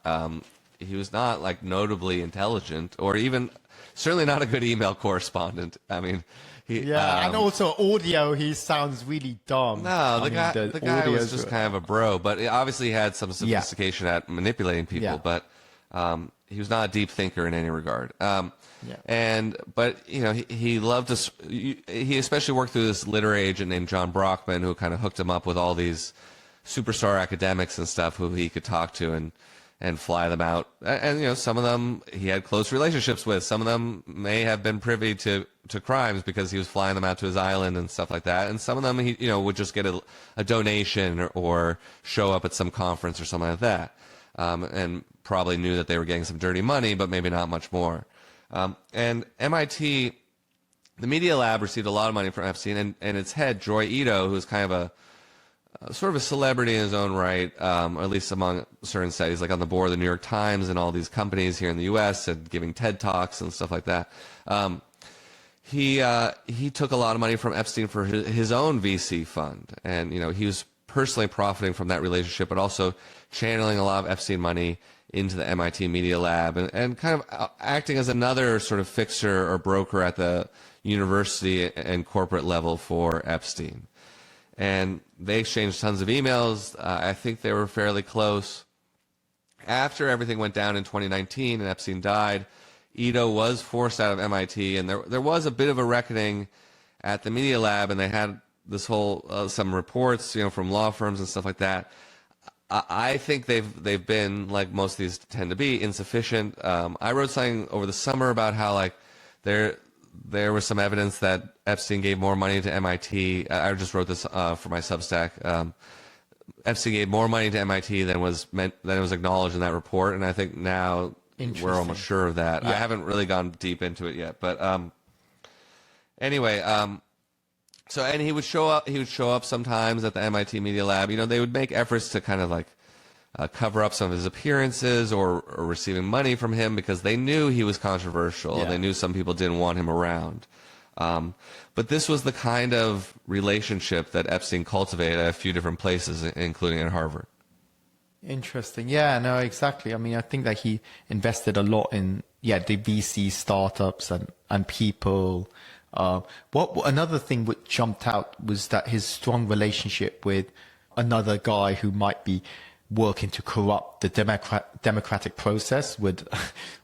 he was not like notably intelligent, or even certainly not a good email correspondent. I mean, and also audio, he sounds really dumb. No, the guy was just kind of a bro, but obviously he had some sophistication at manipulating people. But he was not a deep thinker in any regard. But he loved to. He especially worked through this literary agent named John Brockman, who kind of hooked him up with all these superstar academics and stuff who he could talk to and fly them out. And some of them he had close relationships with. Some of them may have been privy to crimes because he was flying them out to his island and stuff like that. And some of them he would just get a donation or show up at some conference or something like that. And probably knew that they were getting some dirty money, but maybe not much more. And MIT, the Media Lab received a lot of money from Epstein, and its head, Joy Ito, who's kind of a sort of a celebrity in his own right, or at least among certain studies, like on the board of the New York Times and all these companies here in the U.S. and giving TED Talks and stuff like that. He took a lot of money from Epstein for his own VC fund, and he was personally profiting from that relationship, but also channeling a lot of Epstein money into the MIT Media Lab and kind of acting as another sort of fixer or broker at the university and corporate level for Epstein. And they exchanged tons of emails. I think they were fairly close. After everything went down in 2019 and Epstein died, Ito was forced out of MIT, and there was a bit of a reckoning at the Media Lab, and they had this whole some reports, from law firms and stuff like that. I think they've been, like most of these tend to be, insufficient. I wrote something over the summer about how like there was some evidence that Epstein gave more money to MIT. I just wrote this for my Substack. Epstein gave more money to MIT than was acknowledged in that report, and I think now we're almost sure of that. I haven't really gone deep into it yet, but anyway. So, and he would show up sometimes at the MIT Media Lab. They would make efforts to kind of like cover up some of his appearances or receiving money from him because they knew he was controversial. Yeah. They knew some people didn't want him around. But this was the kind of relationship that Epstein cultivated at a few different places, including at Harvard. Interesting. Yeah, no, exactly. I mean, I think that he invested a lot in, the VC startups and people. Another thing which jumped out was that his strong relationship with another guy who might be working to corrupt the democratic process with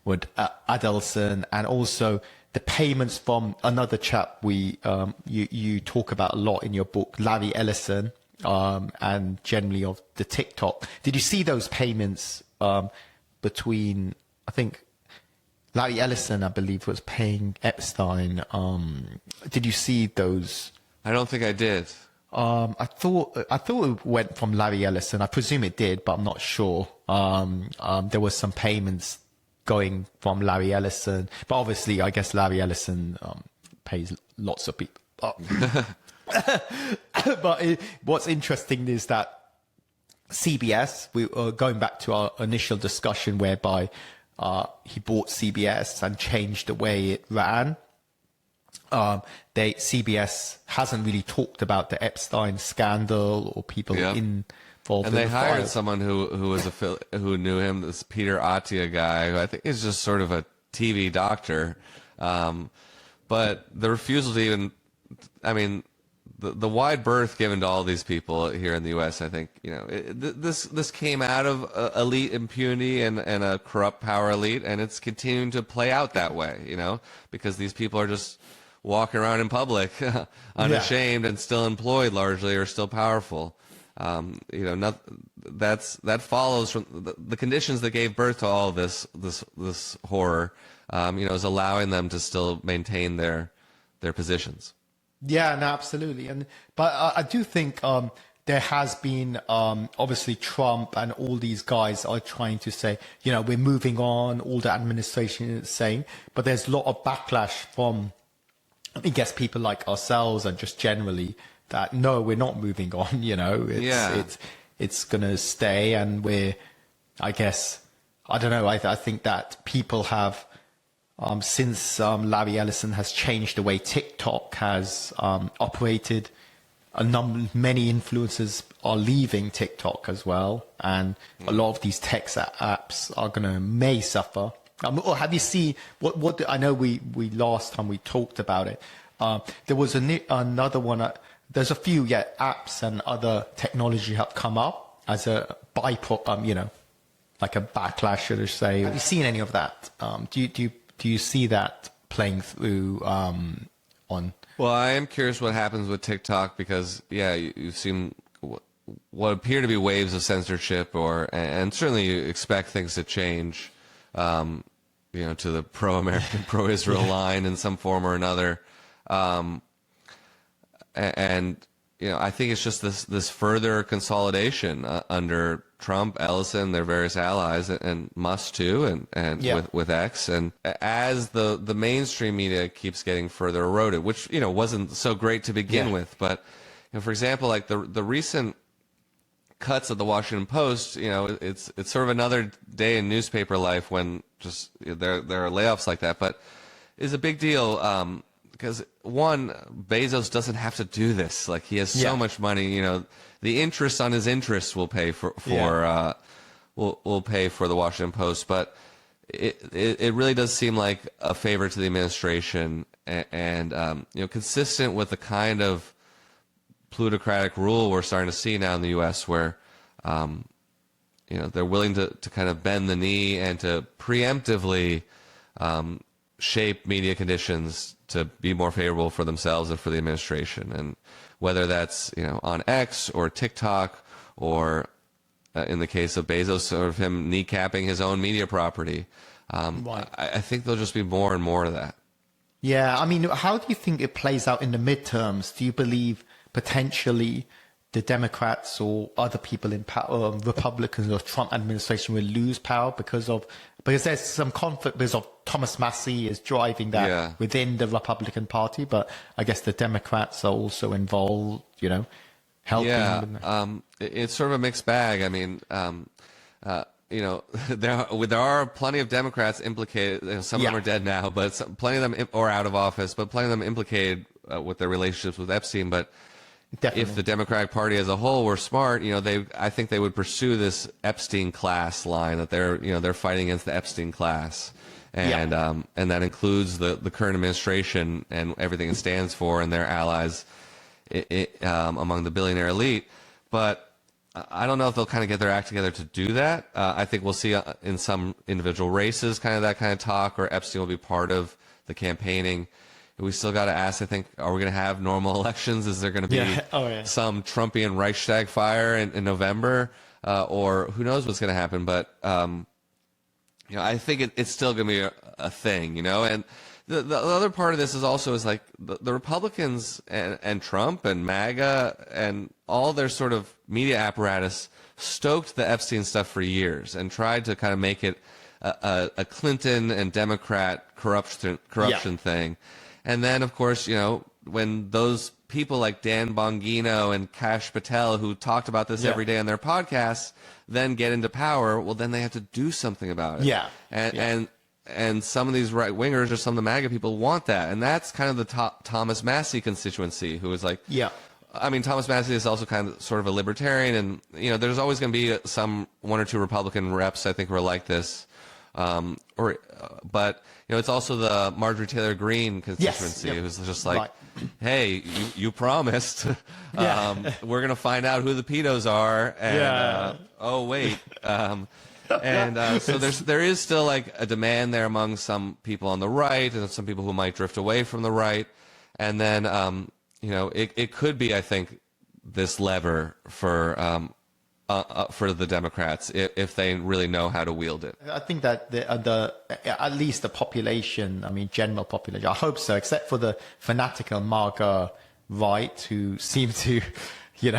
Adelson, and also the payments from another chap you talk about a lot in your book, Larry Ellison, and generally of the TikTok. Did you see those payments between, I think, Larry Ellison, I believe, was paying Epstein. Did you see those? I don't think I did. I thought it went from Larry Ellison. I presume it did, but I'm not sure. There was some payments going from Larry Ellison, but obviously, I guess Larry Ellison pays lots of people. But what's interesting is that CBS. We are going back to our initial discussion, whereby he bought CBS and changed the way it ran. CBS hasn't really talked about the Epstein scandal or people involved. And they hired someone who knew him, this Peter Attia guy, who I think is just sort of a TV doctor. But the refusal to even, the wide berth given to all these people here in the U.S., I think, this came out of elite impunity and a corrupt power elite, and it's continuing to play out that way, because these people are just walking around in public, unashamed and still employed largely, or still powerful. That follows from the conditions that gave birth to all this horror. Is allowing them to still maintain their positions. Yeah, no, absolutely. But I do think there has been, obviously Trump and all these guys are trying to say, we're moving on, all the administration is saying, but there's a lot of backlash from, I guess, people like ourselves and just generally that, no, we're not moving on, it's going to stay. And I guess, I don't know, I think that people have, since Larry Ellison has changed the way TikTok has operated, many influencers are leaving TikTok as well, and a lot of these tech apps are may suffer. Or have you seen what I know? We last time we talked about it. There was another one. There's a few apps and other technology have come up as a byproduct, like a backlash, should I say? Have you seen any of that? Do you see that playing through on? Well, I am curious what happens with TikTok because, you've seen what appear to be waves of censorship, and certainly you expect things to change, to the pro-American, pro-Israel line in some form or another. I think it's just this further consolidation under Trump, Ellison, their various allies, and Musk too, and with X, and as the mainstream media keeps getting further eroded, which wasn't so great to begin with, but for example, like the recent cuts of the Washington Post, it's sort of another day in newspaper life when just there are layoffs like that, but is a big deal. Because one, Bezos doesn't have to do this. Like he has so much money. The interest on his interest will pay will pay for the Washington Post. But it really does seem like a favor to the administration, and consistent with the kind of plutocratic rule we're starting to see now in the U.S., where they're willing to kind of bend the knee and to preemptively shape media conditions to be more favorable for themselves and for the administration. And whether that's, on X or TikTok or in the case of Bezos, sort of him kneecapping his own media property, I think there'll just be more and more of that. Yeah. I mean, how do you think it plays out in the midterms? Do you believe potentially the Democrats or other people in power, Republicans or Trump administration will lose power because there's some conflict because of Thomas Massie is driving that within the Republican Party, but I guess the Democrats are also involved, helping. Yeah, it's sort of a mixed bag. I mean, there are plenty of Democrats implicated. Some of them are dead now, but plenty of them or out of office, but plenty of them implicated with their relationships with Epstein. But definitely, if the Democratic Party as a whole were smart, I think they would pursue this Epstein class line, that they're fighting against the Epstein class, and that includes the current administration and everything it stands for and their allies among the billionaire elite. But I don't know if they'll kind of get their act together to do that. I think we'll see in some individual races kind of that kind of talk, or Epstein will be part of the campaigning. We still got to ask, I think, are we going to have normal elections? Is there going to be some Trumpian Reichstag fire in November? Or who knows what's going to happen? But, I think it's still going to be a thing, And the other part of this is like the Republicans and Trump and MAGA and all their sort of media apparatus stoked the Epstein stuff for years and tried to kind of make it a Clinton and Democrat corruption thing. And then, of course, when those people like Dan Bongino and Kash Patel, who talked about this every day on their podcasts, then get into power, well, then they have to do something about it. And some of these right-wingers or some of the MAGA people want that. And that's kind of the Thomas Massie constituency, who is like, I mean, Thomas Massie is also kind of sort of a libertarian. And, there's always going to be one or two Republican reps, I think, who are like this. But it's also the Marjorie Taylor Greene constituency, who's just like, hey, you promised. We're gonna find out who the pedos are, and oh wait, so there is still like a demand there among some people on the right and some people who might drift away from the right, and then it could be, I think, this lever for the Democrats if they really know how to wield it. I think that at least the population, I mean, general population, I hope so, except for the fanatical MAGA right who seem to,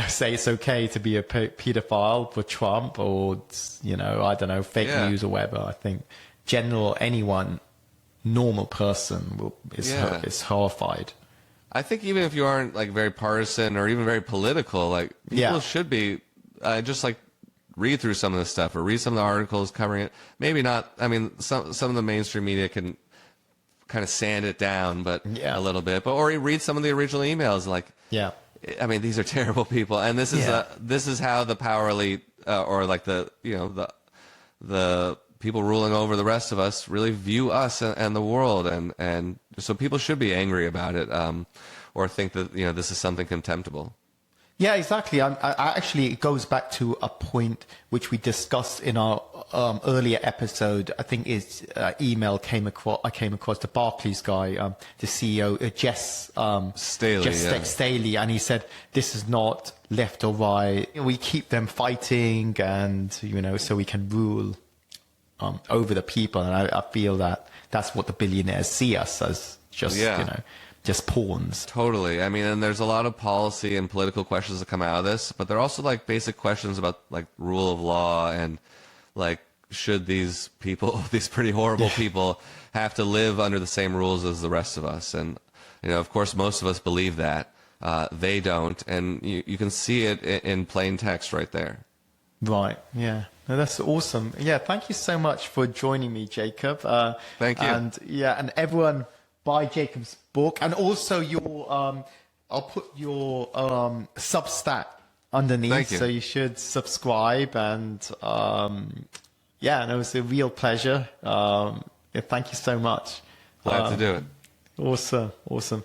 say it's okay to be a pedophile for Trump or, I don't know, fake news or whatever. I think anyone, normal person is horrified. I think even if you aren't like very partisan or even very political, like people should be just like read through some of this stuff or read some of the articles covering it. Maybe not. I mean, some of the mainstream media can kind of sand it down, but a little bit. But or you read some of the original emails. Like, I mean, these are terrible people, and this is how the power elite or like the the people ruling over the rest of us really view us and the world, and so people should be angry about it, or think that this is something contemptible. Yeah, exactly. I actually, it goes back to a point which we discussed in our earlier episode. I think is email came across. I came across the Barclays guy, the CEO, Jes Staley, and he said this is not left or right. We keep them fighting, and so we can rule over the people. And I feel that that's what the billionaires see us as, just pawns. Totally. I mean, and there's a lot of policy and political questions that come out of this, but they're also like basic questions about like rule of law and like should these people, these pretty horrible people, have to live under the same rules as the rest of us? And of course, most of us believe that. They don't, and you can see it in plain text right there. Right. Yeah. No, that's awesome. Yeah. Thank you so much for joining me, Jacob. Thank you. And and everyone, buy Jacob's book, and also your I'll put your Substack underneath, so you should subscribe. And it was a real pleasure. Thank you so much. Glad to do it. Awesome.